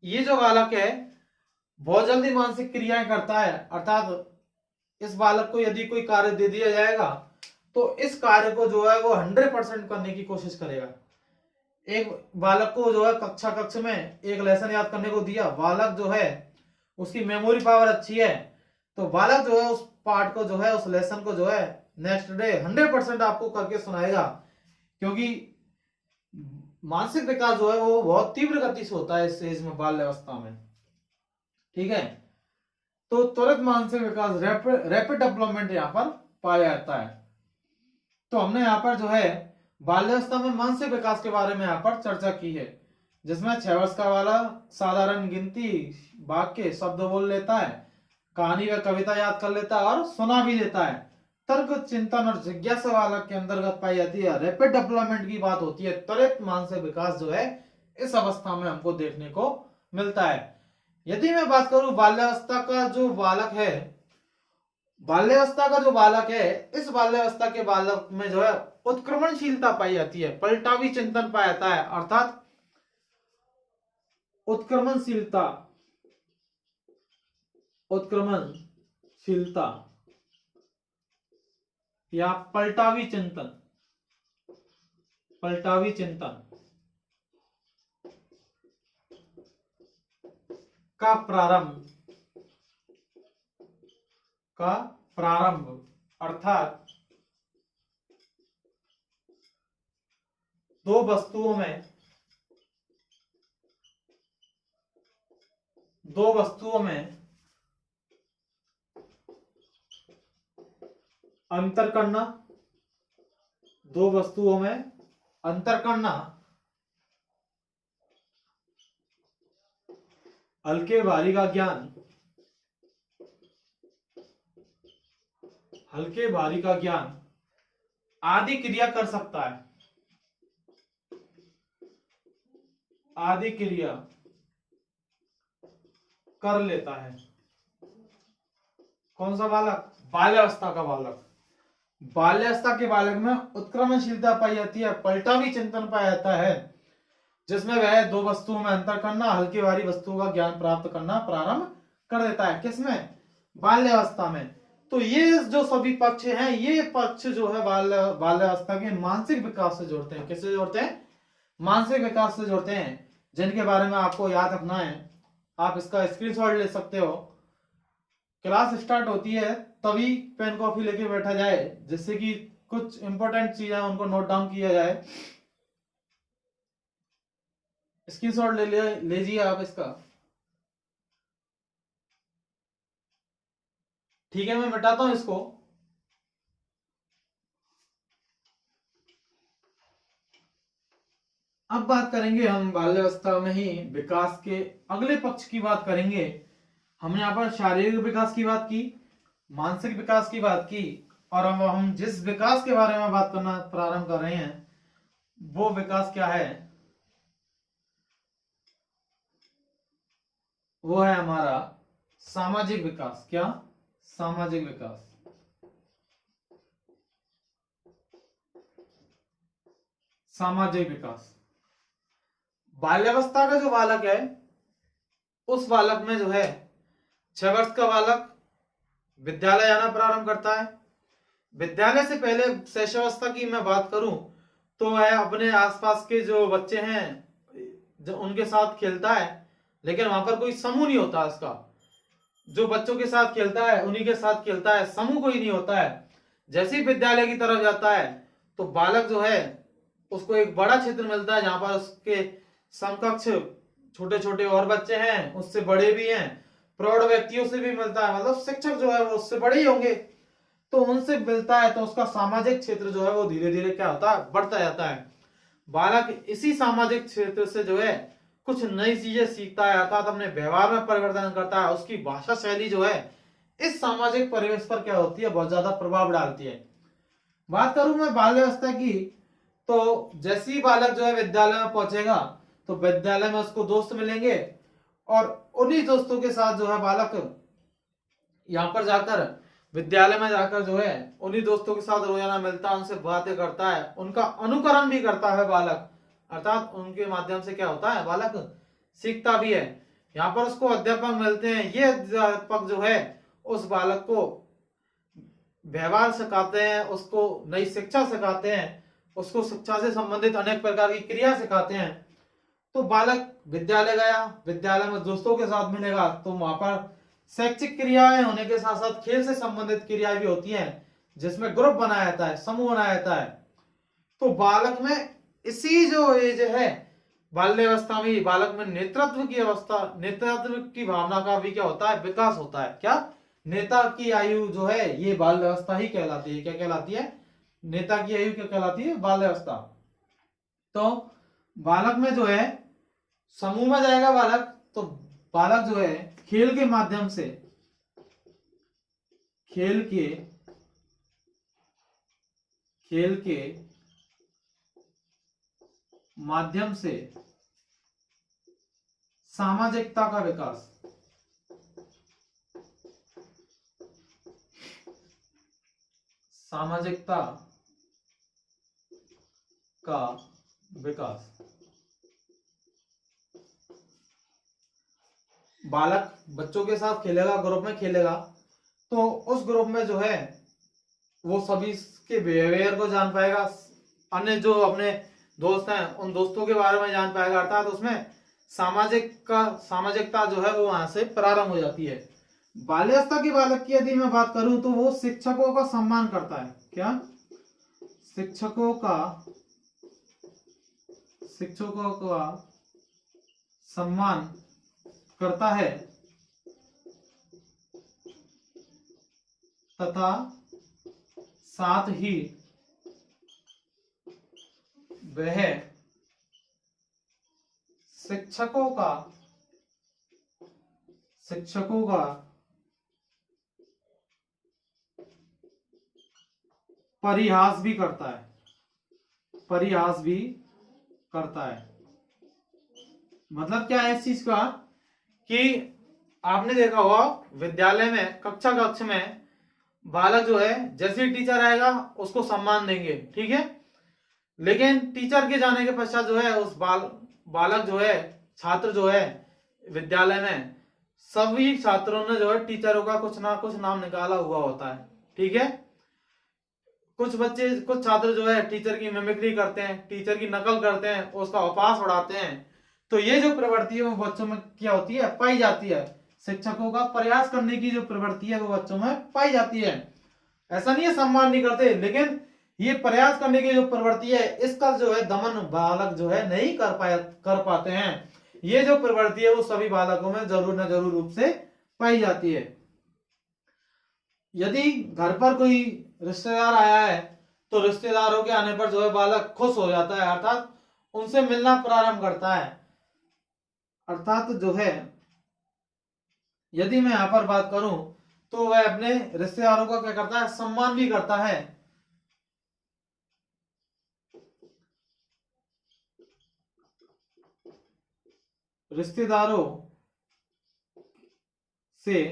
ये जो बालक है बहुत जल्दी मानसिक क्रियाएं करता है, अर्थात इस बालक को यदि कोई कार्य दे दिया जाएगा तो इस कार्य को जो है वो 100% करने की कोशिश करेगा। एक बालक को जो है कक्षा में एक लेसन याद करने को दिया, बालक जो है उसकी मेमोरी पावर अच्छी है, तो बालक जो है उस पार्ट को जो है, उस लेसन को जो है नेक्स्ट डे 100% आपको करके सुनाएगा, क्योंकि मानसिक विकास जो है वो बहुत तीव्र गति से होता है इस एज में, बाल्यावस्था में। ठीक है, तो त्वरित मानसिक विकास, रैपिड डेवलपमेंट यहाँ पर पाया जाता है। तो हमने यहाँ पर जो है बाल्यावस्था में मानसिक विकास के बारे में यहाँ पर चर्चा की है, जिसमें 6 वर्ष का वाला साधारण गिनती, वाक्य, शब्द बोल लेता है, कहानी व कविता याद कर लेता है और सुना भी लेता है। तर्क, चिंतन और जिज्ञासा वाला के अंतर्गत पाई जाती है। रैपिड डेवलपमेंट की बात होती है, त्वरित मानसिक विकास जो है इस अवस्था में हमको देखने को मिलता है। यदि मैं बात करूं बाल्यावस्था का जो बालक है, बाल्यावस्था का जो बालक है, इस बाल्यावस्था के बालक में जो है उत्क्रमणशीलता पाई जाती है, पलटावी चिंतन पाया जाता है, अर्थात उत्क्रमणशीलता, उत्क्रमणशीलता या पलटावी चिंतन, पलटावी चिंतन का प्रारंभ, का प्रारंभ अर्थात दो वस्तुओं में, दो वस्तुओं में अंतर करना, दो वस्तुओं में अंतर करना, हल्के भारी का ज्ञान, हल्के भारी का ज्ञान आदि क्रिया कर सकता है, आदि क्रिया कर लेता है। कौन सा बालक? बाल्यावस्था का बालक। बाल्यावस्था के बालक में उत्क्रमणशीलता पाई जाती है, पलटावी चिंतन पाया जाता है, जिसमें वह दो वस्तुओं में अंतर करना, हल्की भारी वस्तुओं का ज्ञान प्राप्त करना प्रारंभ कर देता है। किसमें? बाल्यावस्था में। तो ये जो सभी पक्ष हैं, ये पक्ष जो है बाल्यावस्था के मानसिक विकास से जोड़ते हैं। किससे जोड़ते हैं? मानसिक विकास से जोड़ते हैं, जिनके बारे में आपको याद रखना है। आप इसका स्क्रीनशॉट ले सकते हो। क्लास स्टार्ट होती है तभी पेन कॉपी लेके बैठा जाए, जिससे कि कुछ इंपॉर्टेंट चीजें उनको नोट डाउन किया जाए। स्क्रीनशॉट ले लीजिए आप इसका। ठीक है, मैं मिटाता हूं इसको। अब बात करेंगे हम बाल्यावस्था में ही विकास के अगले पक्ष की बात करेंगे। हमने यहाँ पर शारीरिक विकास की बात की, मानसिक विकास की बात की, और अब हम जिस विकास के बारे में बात करना प्रारंभ कर रहे हैं वो विकास क्या है? वो है हमारा सामाजिक विकास। क्या? सामाजिक विकास। सामाजिक विकास। बाल्यावस्था का जो बालक है, उस बालक में जो है 6 वर्ष का बालक विद्यालय जाना प्रारंभ करता है। विद्यालय से पहले शैशवावस्था की मैं बात करूं तो वह अपने आसपास के जो बच्चे हैं जो उनके साथ खेलता है, लेकिन वहां पर कोई समूह नहीं होता उसका। जो बच्चों के साथ खेलता है उन्हीं के साथ खेलता है, समूह कोई नहीं होता है। जैसे ही विद्यालय की तरफ जाता है तो बालक जो है उसको एक बड़ा क्षेत्र मिलता है, जहां पर उसके समकक्ष छोटे छोटे और बच्चे हैं, उससे बड़े भी हैं, प्रौढ़ व्यक्तियों से भी मिलता है, मतलब शिक्षक जो है वो उससे बड़े ही होंगे, तो उनसे मिलता है। तो उसका सामाजिक क्षेत्र जो है वो धीरे धीरे क्या होता है? बढ़ता जाता है। बालक इसी सामाजिक क्षेत्र से जो है कुछ नई चीजें सीखता है, अर्थात अपने व्यवहार में परिवर्तन करता है। उसकी भाषा शैली जो है इस सामाजिक परिवेश पर क्या होती है? बहुत ज्यादा प्रभाव डालती है। बात करूं मैं बाल्यावस्था की, तो जैसे ही बालक जो है विद्यालय में पहुंचेगा तो विद्यालय में उसको दोस्त मिलेंगे, और उन्हीं दोस्तों के साथ जो है बालक यहाँ पर जाकर विद्यालय में जाकर जो है उन्हीं दोस्तों के साथ रोजाना मिलता है, उनसे बातें करता है, उनका अनुकरण भी करता है बालक, अर्थात उनके माध्यम से क्या होता है? बालक सीखता भी है। यहाँ पर उसको अध्यापक मिलते हैं, ये अध्यापक जो है उस बालक को व्यवहार सिखाते हैं, उसको नई शिक्षा सिखाते हैं, उसको शिक्षा से संबंधित अनेक प्रकार की क्रिया सिखाते हैं। तो बालक विद्यालय गया, विद्यालय में दोस्तों के साथ मिलेगा, तो वहां पर शैक्षिक क्रियाएं होने के साथ साथ खेल से संबंधित क्रियाएं भी होती हैं, जिसमें ग्रुप बनाया जाता है, समूह बनाया जाता है। तो बालक में इसी जो एज है बाल्यावस्था में, बालक में नेतृत्व की अवस्था, नेतृत्व की भावना का भी क्या होता है? विकास होता है। क्या? नेता की आयु जो है ये बाल्यावस्था ही कहलाती है। क्या कहलाती है? नेता की आयु क्या कहलाती है? बाल्यावस्था। तो बालक में जो है समूह में जाएगा बालक, तो बालक जो है खेल के माध्यम से, खेल के माध्यम से सामाजिकता का विकास, सामाजिकता का विकास। बालक बच्चों के साथ खेलेगा, ग्रुप में खेलेगा, तो उस ग्रुप में जो है वो सभी के बिहेवियर को जान पाएगा, अन्य जो अपने दोस्त हैं उन दोस्तों के बारे में जान पाएगा, अर्थात उसमें सामाजिकता जो है वो वहां से प्रारंभ हो जाती है। बाल्यावस्था के बालक की यदि मैं बात करूं तो वो शिक्षकों का सम्मान करता है। क्या? शिक्षकों का सम्मान करता है तथा साथ ही वह शिक्षकों का परिहास भी करता है। मतलब क्या है इस चीज का कि आपने देखा होगा विद्यालय में कक्ष में बालक जो है जैसे ही टीचर आएगा उसको सम्मान देंगे, ठीक है, लेकिन टीचर के जाने के पश्चात जो है उस बालक जो है, छात्र जो है विद्यालय में, सभी छात्रों ने जो है टीचरों का कुछ ना कुछ नाम निकाला हुआ होता है, ठीक है। कुछ छात्र जो है टीचर की मिमिक्री करते हैं, टीचर की नकल करते हैं, उसका उपहास उड़ाते हैं। तो ये जो प्रवृत्ति है वो बच्चों में क्या होती है? पाई जाती है। शिक्षकों का प्रयास करने की जो प्रवृत्ति है वो बच्चों में पाई जाती है। ऐसा नहीं है सम्मान नहीं करते, लेकिन ये प्रयास करने की जो प्रवृत्ति है इसका जो है दमन बालक जो है नहीं कर पाते हैं। ये जो प्रवृत्ति है वो सभी बालकों में जरूर न जरूर रूप से पाई जाती है। यदि घर पर कोई रिश्तेदार आया है तो रिश्तेदारों के आने पर जो है बालक खुश हो जाता है, अर्थात उनसे मिलना प्रारंभ करता है। अर्थात जो है यदि मैं यहां पर बात करूं तो वह अपने रिश्तेदारों का क्या करता है? सम्मान भी करता है। रिश्तेदारों से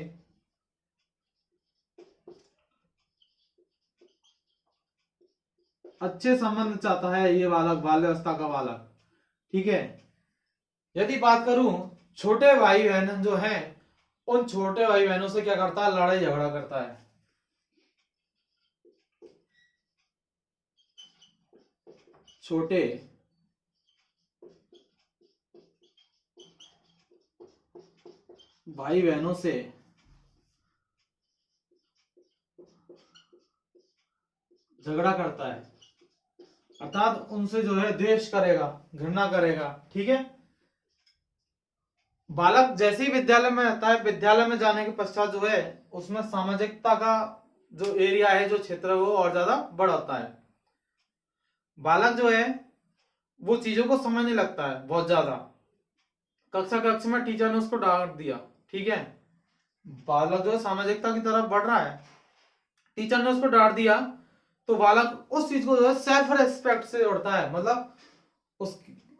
अच्छे संबंध चाहता है ये बालक, बाल्यावस्था का बालक, ठीक है। यदि बात करूं छोटे भाई बहन जो हैं, उन छोटे भाई बहनों से क्या करता है? लड़ाई झगड़ा करता है। छोटे भाई बहनों से झगड़ा करता है, अर्थात उनसे जो है द्वेष करेगा, घृणा करेगा, ठीक है। बालक जैसे ही विद्यालय में आता है, विद्यालय में जाने के पश्चात जो है उसमें सामाजिकता का जो एरिया है, जो क्षेत्र है वो और ज्यादा बड़ा होता है। बालक जो है वो चीजों को समझने लगता है बहुत ज्यादा। कक्ष में टीचर ने उसको डांट दिया, ठीक है, बालक जो है सामाजिकता की तरफ बढ़ रहा है, टीचर ने उसको डांट दिया तो बालक उस चीज को जो है सेल्फ रेस्पेक्ट से उड़ता है, मतलब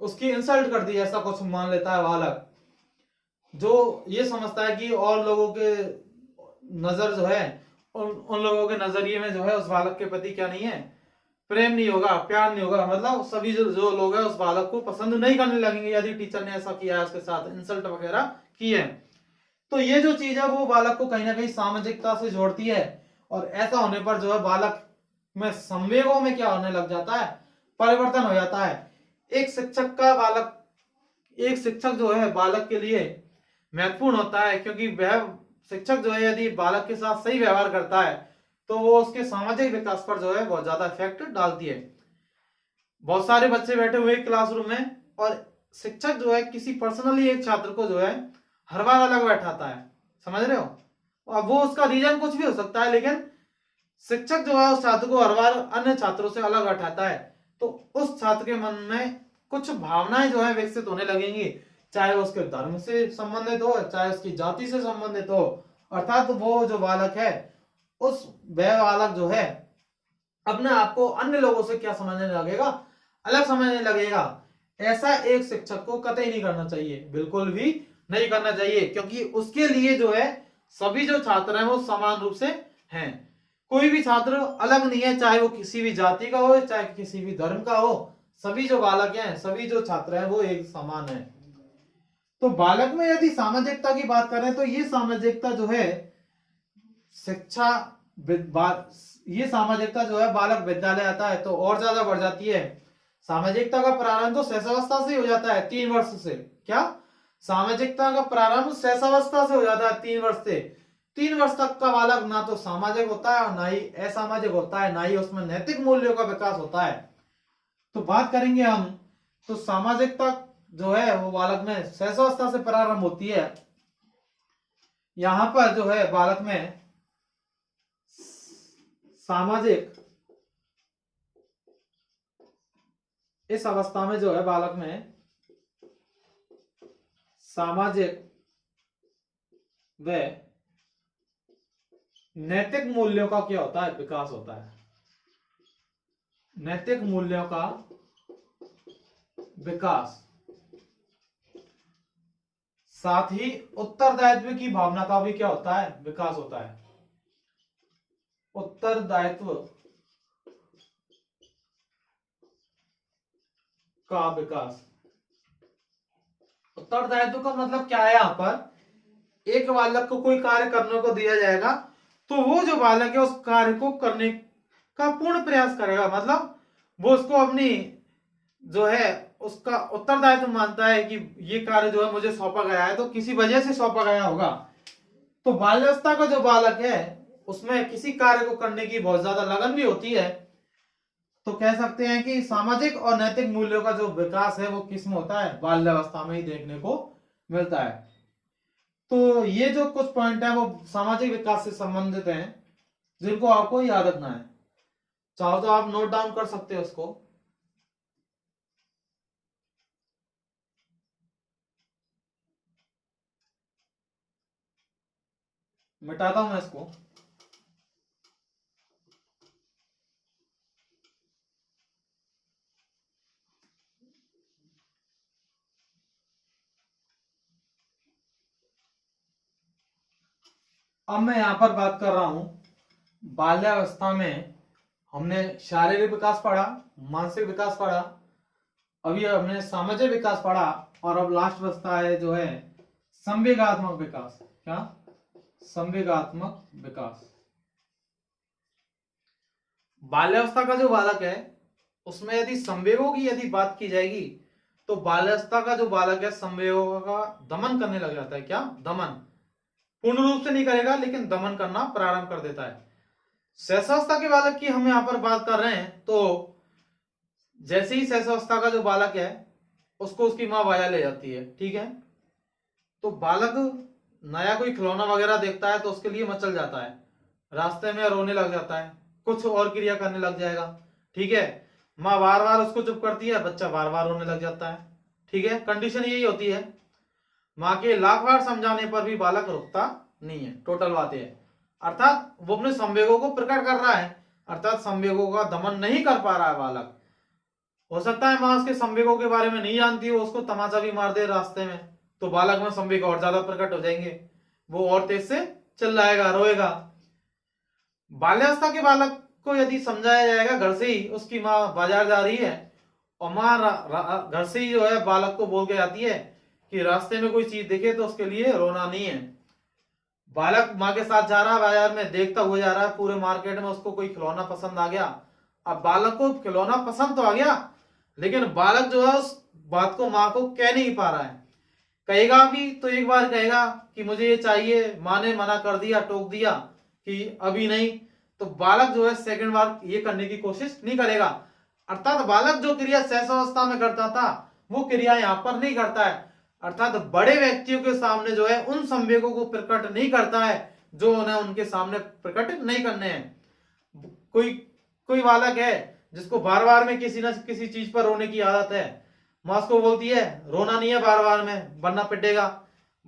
उसकी इंसल्ट कर दी ऐसा कुछ मान लेता है बालक, जो ये समझता है कि और लोगों के नजर जो है उन लोगों के नजरिए में जो है उस बालक के प्रति क्या नहीं है? प्रेम नहीं होगा, प्यार नहीं होगा, मतलब सभी जो लोग हैं उस बालक को पसंद नहीं करने लगेंगे यदि टीचर ने ऐसा किया है, उसके साथ इंसल्ट वगैरह की है। तो ये जो चीज है वो बालक को कहीं ना कहीं सामाजिकता से जोड़ती है, और ऐसा होने पर जो है बालक में संवेगों में क्या होने लग जाता है? परिवर्तन हो जाता है। एक शिक्षक जो है बालक के लिए महत्वपूर्ण होता है, क्योंकि वह शिक्षक जो है यदि बालक के साथ सही व्यवहार करता है तो वो उसके सामाजिक विकास पर जो है बहुत ज्यादा इफेक्ट डालती है। बहुत सारे बच्चे बैठे हुए क्लासरूम में और शिक्षक जो है किसी पर्सनली एक छात्र को जो है हर बार अलग बैठाता है, समझ रहे हो? अब वो उसका रीजन कुछ भी हो सकता है, लेकिन शिक्षक जो है उस छात्र को हर बार अन्य छात्रों से अलग बैठाता है, तो उस छात्र के मन में कुछ भावनाएं जो है विकसित होने लगेंगी, चाहे उसके धर्म से संबंधित हो, चाहे उसकी जाति से संबंधित हो। अर्थात वो जो बालक है वह बालक जो है अपने आप को अन्य लोगों से क्या समझने लगेगा? अलग समझने लगेगा। ऐसा एक शिक्षक को कतई नहीं करना चाहिए, बिल्कुल भी नहीं करना चाहिए, क्योंकि उसके लिए जो है सभी जो छात्र हैं वो समान रूप से हैं। कोई भी छात्र अलग नहीं है, चाहे वो किसी भी जाति का हो, चाहे किसी भी धर्म का हो, सभी जो बालक हैं, सभी जो छात्र हैं वो एक समान है। तो बालक में यदि सामाजिकता की बात करें तो ये सामाजिकता जो है शिक्षा ये सामाजिकता जो है बालक विद्यालय आता है तो और ज्यादा बढ़ जाती है। सामाजिकता का प्रारंभ तो शैशवावस्था से हो जाता है, 3 वर्ष से। क्या? सामाजिकता का प्रारंभ शैशवावस्था से हो जाता है, 3 वर्ष से। 3 वर्ष तक का बालक ना तो सामाजिक होता है और ना ही असामाजिक होता है, ना ही उसमें नैतिक मूल्यों का विकास होता है। तो बात करेंगे हम, तो सामाजिकता जो है वो बालक में शैशवावस्था से प्रारंभ होती है। यहां पर जो है बालक में सामाजिक, इस अवस्था में जो है बालक में सामाजिक व नैतिक मूल्यों का क्या होता है? विकास होता है। नैतिक मूल्यों का विकास, साथ ही उत्तरदायित्व की भावना का भी क्या होता है? विकास होता है। उत्तरदायित्व का विकास। उत्तरदायित्व का मतलब क्या है? यहां पर एक बालक को कोई कार्य करने को दिया जाएगा तो वो जो बालक है उस कार्य को करने का पूर्ण प्रयास करेगा। मतलब वो उसको अपनी जो है उसका उत्तरदायित्व मानता है कि ये कार्य जो है मुझे सौंपा गया है तो किसी वजह से सौंपा गया होगा। तो बाल्यावस्था का जो बालक है उसमें किसी कार्य को करने की बहुत ज्यादा लगन भी होती है। तो कह सकते हैं कि सामाजिक और नैतिक मूल्यों का जो विकास है वो किसमें होता है? बाल्यावस्था में ही देखने को मिलता है। तो ये जो कुछ पॉइंट है वो सामाजिक विकास से संबंधित हैं जिनको आपको याद रखना है। चाहो तो आप नोट डाउन कर सकते हो उसको। मिटाता हूं मैं इसको। अब मैं यहां पर बात कर रहा हूं बाल्यावस्था में हमने शारीरिक विकास पढ़ा, मानसिक विकास पढ़ा, अभी हमने सामाजिक विकास पढ़ा और अब लास्ट बचता है जो है संवेगात्मक विकास। क्या? संवेगात्मक विकास। बाल्यावस्था का जो बालक है उसमें यदि संवेगों की यदि बात की जाएगी तो बाल्यावस्था का जो बालक है संवेगों का दमन करने लग जाता है। क्या? दमन। पूर्ण रूप से नहीं करेगा लेकिन दमन करना प्रारंभ कर देता है। शैशवावस्था के बालक की हम यहां पर बात कर रहे हैं तो जैसे ही शैशवावस्था का जो बालक है उसको उसकी मां बाजार ले जाती है। ठीक है? तो बालक नया कोई खिलौना वगैरह देखता है तो उसके लिए मचल जाता है, रास्ते में रोने लग जाता है, कुछ और क्रिया करने लग जाएगा। ठीक है? माँ बार बार उसको चुप करती है, बच्चा बार बार रोने लग जाता है। ठीक है? कंडीशन यही होती है। माँ के लाख बार समझाने पर भी बालक रुकता नहीं है। टोटल बात है, अर्थात वो अपने संवेगों को प्रकट कर रहा है, अर्थात संवेगों का दमन नहीं कर पा रहा है बालक। हो सकता है माँ उसके संवेगों के बारे में नहीं जानती हो, उसको तमाचा भी मार दे रास्ते में, तो बालक में संवेग और ज्यादा प्रकट हो जाएंगे, वो और तेज से चिल्लाएगा, रोएगा। बाल्यावस्था के बालक को यदि समझाया जाएगा घर से ही, उसकी माँ बाजार जा रही है और माँ घर से ही जो है बालक को बोल के जाती है कि रास्ते में कोई चीज दिखे तो उसके लिए रोना नहीं है। बालक माँ के साथ जा रहा है बाजार में, देखता हुआ जा रहा है पूरे मार्केट में, उसको कोई खिलौना पसंद आ गया। अब बालक को खिलौना पसंद तो आ गया लेकिन बालक जो है उस बात को माँ को कह नहीं पा रहा है। कहेगा भी तो एक बार कहेगा कि मुझे ये चाहिए, माँ ने मना कर दिया, टोक दिया कि अभी नहीं, तो बालक जो है सेकंड बार ये करने की कोशिश नहीं करेगा। अर्थात बालक जो क्रिया शैशवावस्था में करता था वो क्रिया यहाँ पर नहीं करता है। अर्थात बड़े व्यक्तियों के सामने जो है उन संवेगों को प्रकट नहीं करता है जो उन्हें उनके सामने प्रकट नहीं करने हैं। कोई कोई बालक है जिसको बार बार में किसी न किसी चीज पर रोने की आदत है, माँ उसको बोलती है रोना नहीं है बार बार में वरना पिटेगा।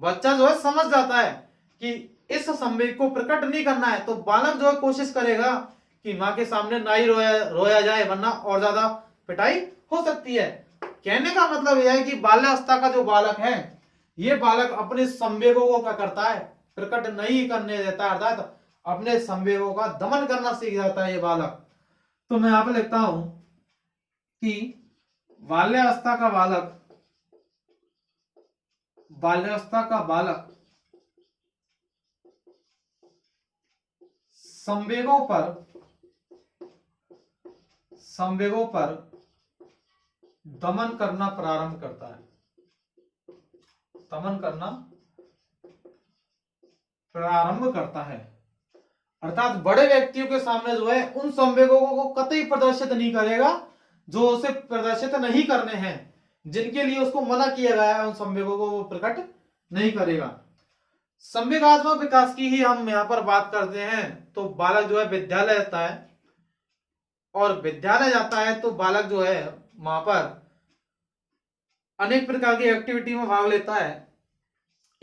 बच्चा जो है समझ जाता है कि इस संवेग को प्रकट नहीं करना है, तो बालक जो है कोशिश करेगा कि माँ के सामने ना ही रोया जाए वरना और ज्यादा पिटाई हो सकती है। कहने का मतलब यह है कि बाल्यावस्था का जो बालक है ये बालक अपने संवेगों को क्या करता है? प्रकट नहीं करने देता, अर्थात अपने संवेगों का दमन करना सीख जाता है ये बालक। तो मैं यहां पे लिखता हूं कि बाल्यावस्था का बालक, बाल्यावस्था का बालक संवेगों पर दमन करना प्रारंभ करता है, दमन करना प्रारंभ करता है। अर्थात बड़े व्यक्तियों के सामने जो है उन संवेगों को कतई प्रदर्शित नहीं करेगा जो उसे प्रदर्शित नहीं करने हैं, जिनके लिए उसको मना किया गया है, उन संवेगों को वो प्रकट नहीं करेगा। संवेगात्मक विकास की ही हम यहाँ पर बात करते हैं तो बालक जो है विद्यालय जाता है, और विद्यालय जाता है तो बालक जो है वहां पर अनेक प्रकार की एक्टिविटी में भाग लेता है।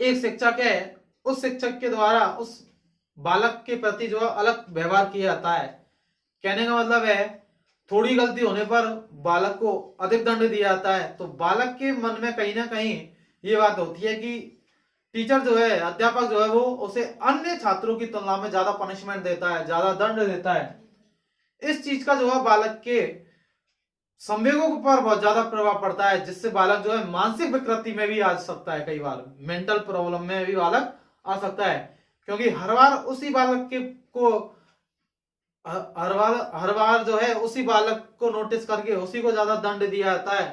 एक शिक्षक है, उस शिक्षक के द्वारा उस बालक के प्रति जो है अलग व्यवहार किया जाता है। कहने का मतलब है थोड़ी गलती होने पर बालक को अधिक दंड दिया जाता है। तो बालक के मन में कहीं ना कहीं ये बात होती है कि टीचर जो है, अध्यापक जो है वो उसे अन्य छात्रों की तुलना में ज्यादा पनिशमेंट देता है, ज्यादा दंड देता है। इस चीज का जो है बालक के संवेगों पर बहुत ज्यादा प्रभाव पड़ता है, जिससे बालक जो है मानसिक विकृति में भी आ सकता है, कई बार मेंटल प्रॉब्लम में भी बालक आ सकता है। क्योंकि हर बार उसी बालक के को हर बार जो है उसी बालक को नोटिस करके उसी को ज्यादा दंड दिया जाता है।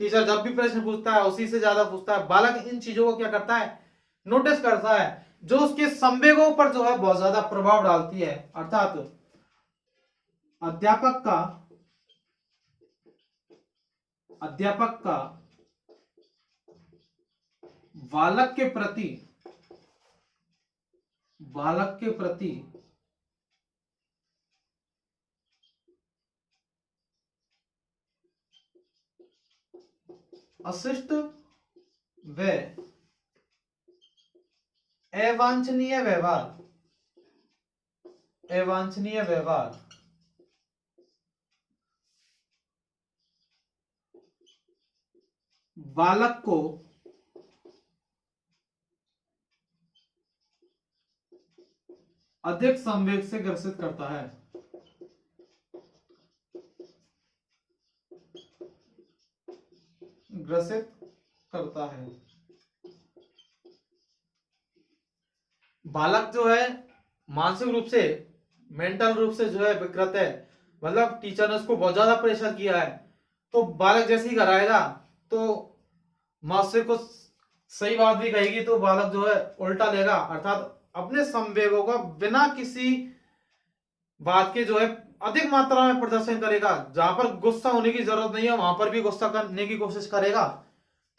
टीचर जब भी प्रश्न पूछता है उसी से ज्यादा पूछता है। बालक इन चीजों को क्या करता है, नोटिस करता है, जो उसके संवेगों पर जो है बहुत ज्यादा प्रभाव डालती है। अर्थात अध्यापक का बालक के प्रति अशिष्ट व अवांछनीय व्यवहार बालक को अधिक संवेग से ग्रसित करता है। बालक जो है मानसिक रूप से, मेंटल रूप से जो है विकृत है, मतलब टीचर ने उसको बहुत ज्यादा प्रेशर किया है, तो बालक जैसे ही घर आएगा तो मास्टर को सही बात भी कहेगी तो बालक जो है उल्टा लेगा। अर्थात अपने संवेगों का बिना किसी बात के जो है अधिक मात्रा में प्रदर्शन करेगा। जहां पर गुस्सा होने की जरूरत नहीं है वहां पर भी गुस्सा करने की कोशिश करेगा।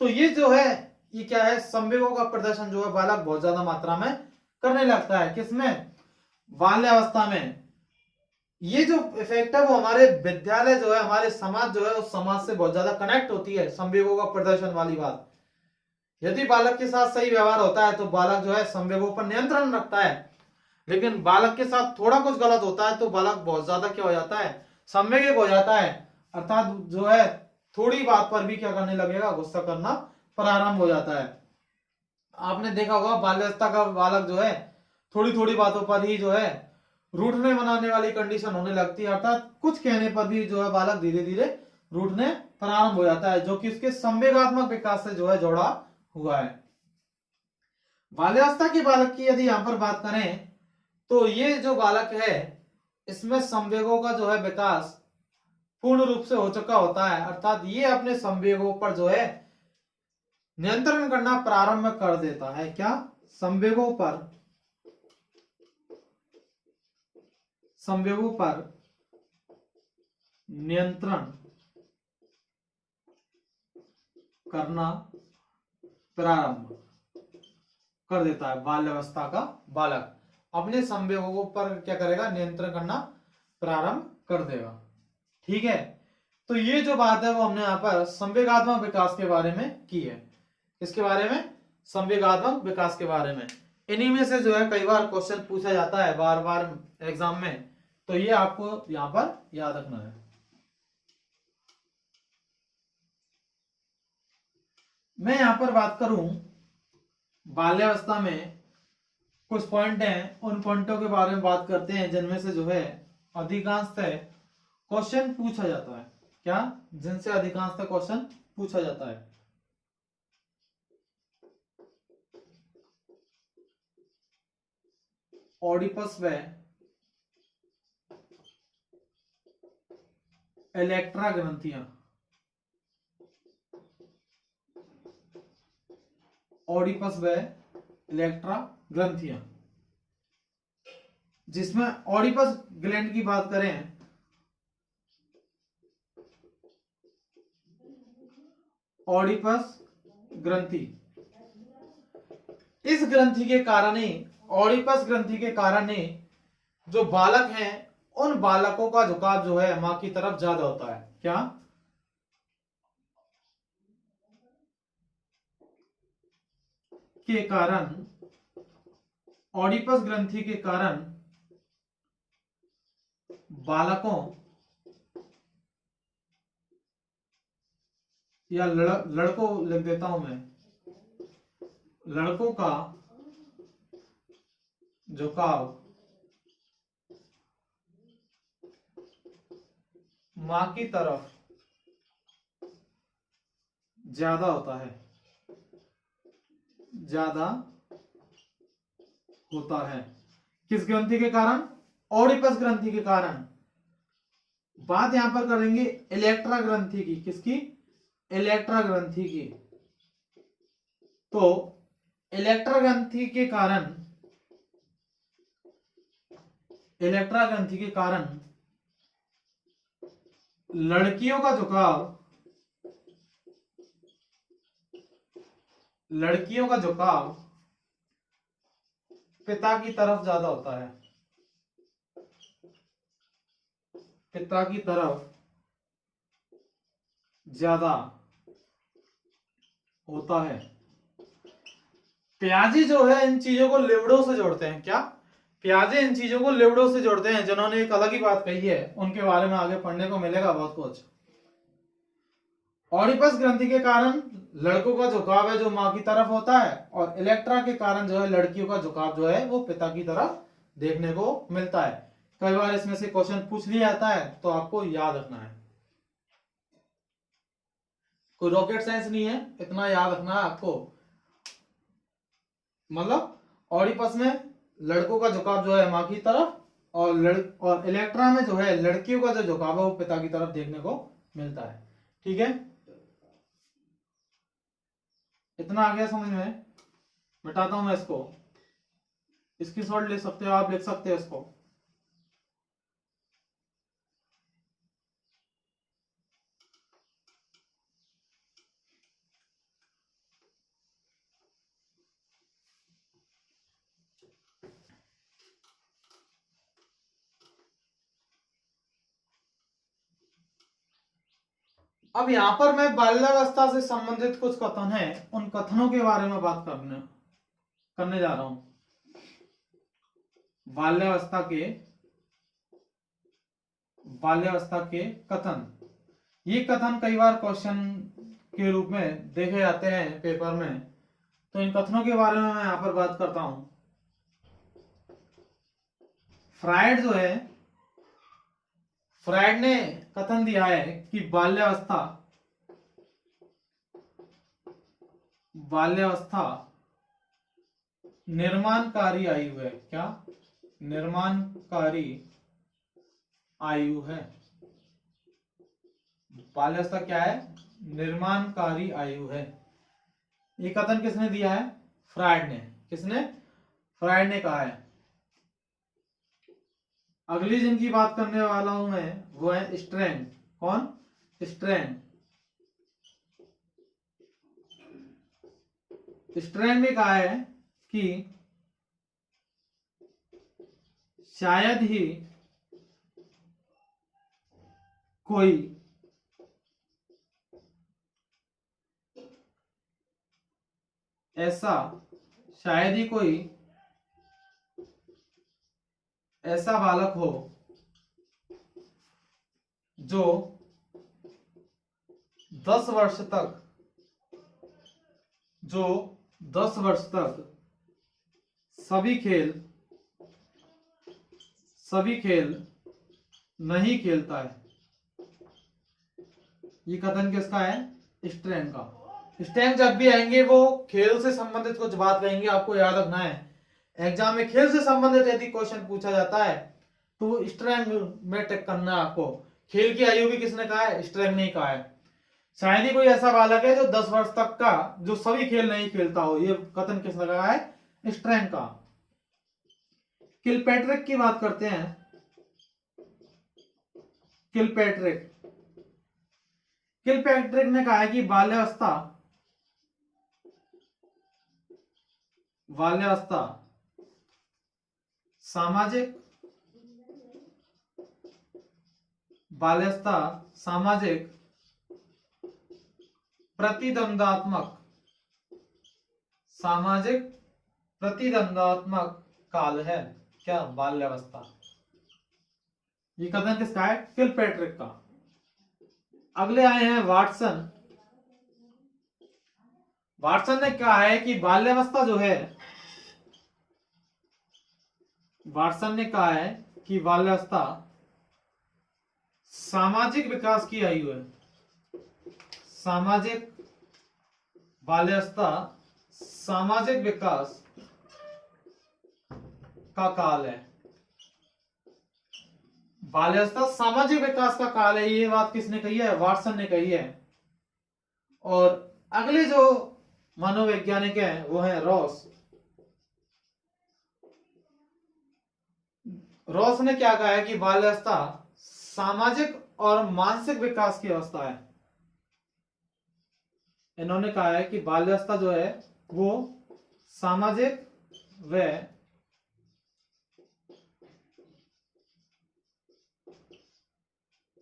तो ये जो है, ये क्या है, संवेगों का प्रदर्शन जो है बालक बहुत ज्यादा मात्रा में करने लगता है। किसमें, बाल्यावस्था में। ये जो इफेक्ट है वो हमारे विद्यालय जो है, हमारे समाज जो है उस समाज से बहुत ज्यादा कनेक्ट होती है संवेगों का प्रदर्शन वाली बात। यदि बालक के साथ सही व्यवहार होता है तो बालक जो है संवेगों पर नियंत्रण रखता है, लेकिन बालक के साथ थोड़ा कुछ गलत होता है तो बालक बहुत ज्यादा क्या हो जाता है, संवेगिक हो जाता है। अर्थात जो है थोड़ी बात पर भी क्या करने लगेगा, गुस्सा करना प्रारंभ हो जाता है। आपने देखा होगा बाल्यावस्था का बालक जो है थोड़ी थोड़ी बातों पर ही जो है रूठने मनाने वाली कंडीशन होने लगती है। अर्थात कुछ कहने पर भी जो है बालक धीरे धीरे रूठने प्रारंभ हो जाता है, जो कि उसके संवेगात्मक विकास से जो है जोड़ा हुआ है। बाल्यावस्था के बालक की यदि यहां पर बात करें तो ये जो बालक है इसमें संवेगों का जो है विकास पूर्ण रूप से हो चुका होता है। अर्थात ये अपने संवेगों पर जो है नियंत्रण करना प्रारंभ कर देता है। क्या, संवेगों पर नियंत्रण करना प्रारंभ कर देता है। बाल्यावस्था का बालक अपने संवेगों पर क्या करेगा, नियंत्रण करना प्रारंभ कर देगा। ठीक है, तो ये जो बात है वो हमने यहाँ पर संवेगात्मक विकास के बारे में की है। किसके बारे में, संवेगात्मक विकास के बारे में। इन्हीं में से जो है कई बार क्वेश्चन पूछा जाता है बार बार एग्जाम में, तो ये आपको यहाँ पर याद रखना है। मैं यहाँ पर बात करूं बाल्यावस्था में कुछ पॉइंट हैं, उन पॉइंटों के बारे में बात करते हैं जिनमें से जो है अधिकांशतः क्वेश्चन पूछा जाता है। क्या, जिनसे अधिकांशतः क्वेश्चन पूछा जाता है। ऑडिपस व इलेक्ट्रा ग्रंथियां, ऑडिपस व इलेक्ट्रा ग्रंथियां, जिसमें ऑडिपस ग्लैंड की बात करें, ऑडिपस ग्रंथि, इस ग्रंथि के कारण ही, ऑडिपस ग्रंथि के कारण ही जो बालक हैं उन बालकों का झुकाव जो है मां की तरफ ज्यादा होता है। क्या, के कारण, ऑडिपस ग्रंथि के कारण बालकों या लड़कों लिख देता हूं मैं, लड़कों का झुकाव मां की तरफ ज्यादा होता है, ज्यादा होता है। किस ग्रंथि के कारण, ऑडिपस ग्रंथि के कारण। बात यहां पर करेंगे इलेक्ट्रा ग्रंथि की, किसकी, इलेक्ट्रा ग्रंथि की। तो इलेक्ट्रा ग्रंथि के कारण, इलेक्ट्रा ग्रंथि के कारण लड़कियों का झुकाव, लड़कियों का झुकाव पिता की तरफ ज्यादा होता है, पिता की तरफ ज्यादा होता है। प्याजी जो है इन चीजों को लिवड़ों से जोड़ते हैं। क्या, प्याजे इन चीजों को लिवड़ों से जोड़ते हैं, जिन्होंने एक अलग ही बात कही है, उनके बारे में आगे पढ़ने को मिलेगा बहुत कुछ। ऑडिपस ग्रंथि के कारण लड़कों का झुकाव है जो मां की तरफ होता है, और इलेक्ट्रा के कारण जो है लड़कियों का झुकाव जो है वो पिता की तरफ देखने को मिलता है। कई बार इसमें से क्वेश्चन पूछ लिया जाता है, तो आपको याद रखना है। कोई रॉकेट साइंस नहीं है, इतना याद रखना है आपको। मतलब ऑडिपस में लड़कों का झुकाव जो है मां की तरफ, और इलेक्ट्रा में जो है लड़कियों का जो झुकाव है वो पिता की तरफ देखने को मिलता है। ठीक है, इतना आ गया समझ में। मिटाता हूं मैं इसको, इसकी शॉर्ट लिख सकते हो आप, लिख सकते हो इसको। अब यहां पर मैं बाल्यावस्था से संबंधित कुछ कथन है, उन कथनों के बारे में बात करने जा रहा हूं। बाल्यावस्था के कथन, ये कथन कई बार क्वेश्चन के रूप में देखे जाते हैं पेपर में, तो इन कथनों के बारे में मैं यहां पर बात करता हूं। फ्रायड जो है, फ्रायड ने कथन दिया है कि बाल्यावस्था निर्माणकारी आयु है। क्या, निर्माणकारी आयु है। बाल्यावस्था क्या है, निर्माणकारी आयु है। ये कथन किसने दिया है, फ्रायड ने। किसने, फ्रायड ने कहा है। अगली जिनकी बात करने वाला हूं मैं वो है स्ट्रैंग। कौन, स्ट्रैंग। स्ट्रैंग ने कहा है कि शायद ही कोई ऐसा, शायद ही कोई ऐसा बालक हो जो 10 वर्ष तक, जो 10 वर्ष तक सभी खेल नहीं खेलता है। ये कथन किसका है? स्ट्रैंग का। स्ट्रैंग जब भी आएंगे वो खेल से संबंधित कुछ बात कहेंगे, आपको याद रखना है। एग्जाम में खेल से संबंधित यदि क्वेश्चन पूछा जाता है तो स्ट्रैंग में टिक करना है आपको। खेल की आयु भी किसने कहा है? स्ट्रैंग ने कहा है। शायद ही कोई ऐसा बालक है जो 10 वर्ष तक का जो सभी खेल नहीं खेलता हो। ये कथन किसने कहा है? स्ट्रैंग का। किलपैट्रिक की बात करते हैं। किलपैट्रिक किलपैट्रिक ने कहा है कि बाल्यावस्था सामाजिक प्रतिद्वंदात्मक काल है। क्या? बाल्यावस्था। ये कथन किसका है? किलपैट्रिक का। अगले आए हैं वाटसन। वाटसन ने कहा है कि बाल्यावस्था जो है, वाटसन ने कहा है कि बाल्यावस्था सामाजिक विकास की आयु है। बाल्यावस्था सामाजिक विकास का काल है। बाल्यावस्था सामाजिक विकास का काल है। ये बात किसने कही है? वाटसन ने कही है। और अगले जो मनोवैज्ञानिक हैं वो है रॉस। रॉस ने क्या कहा है कि बाल्यावस्था सामाजिक और मानसिक विकास की अवस्था है। इन्होंने कहा है कि बाल्यावस्था जो है वो सामाजिक व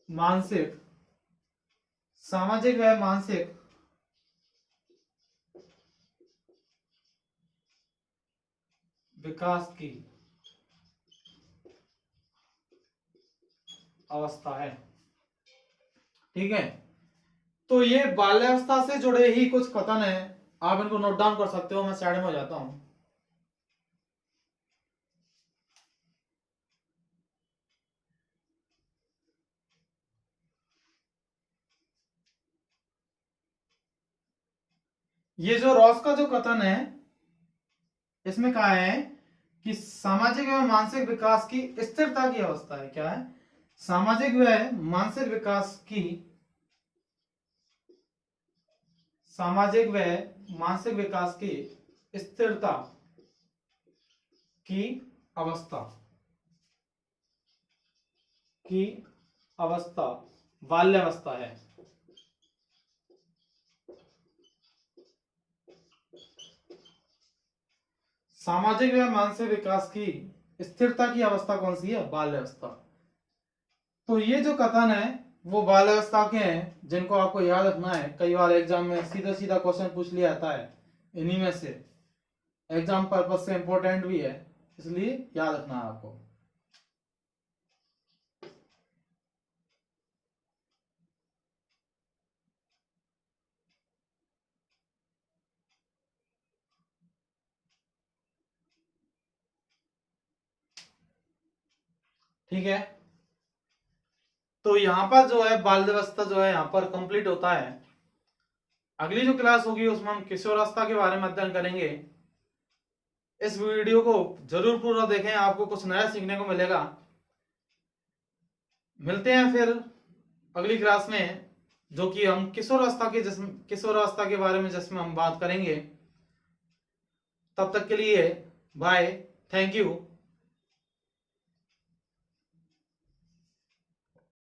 मानसिक विकास की अवस्था है। ठीक है, तो ये बाल्यावस्था से जुड़े ही कुछ कथन है, आप इनको नोट डाउन कर सकते हो। मैं साइड में हो जाता हूं। ये जो रॉस का जो कथन है इसमें कहा है कि सामाजिक एवं मानसिक विकास की स्थिरता की अवस्था है। क्या है? सामाजिक व मानसिक विकास की स्थिरता की अवस्था बाल्यावस्था है। सामाजिक व मानसिक विकास की स्थिरता की अवस्था कौन सी है? बाल्यावस्था। तो ये जो कथन है वो बाल्यावस्था के हैं जिनको आपको याद रखना है। कई बार एग्जाम में सीधा सीधा क्वेश्चन पूछ लिया जाता है इन्हीं में से। एग्जाम पर्पस से इंपॉर्टेंट भी है, इसलिए याद रखना है आपको। ठीक है, तो यहां पर जो है बाल्यावस्था जो है यहां पर कंप्लीट होता है। अगली जो क्लास होगी उसमें हम किशोरावस्था के बारे में अध्ययन करेंगे। इस वीडियो को जरूर पूरा देखें, आपको कुछ नया सीखने को मिलेगा। मिलते हैं फिर अगली क्लास में, जो कि हम किशोरावस्था के बारे में जिसमें हम बात करेंगे। तब तक के लिए बाय, थैंक यू।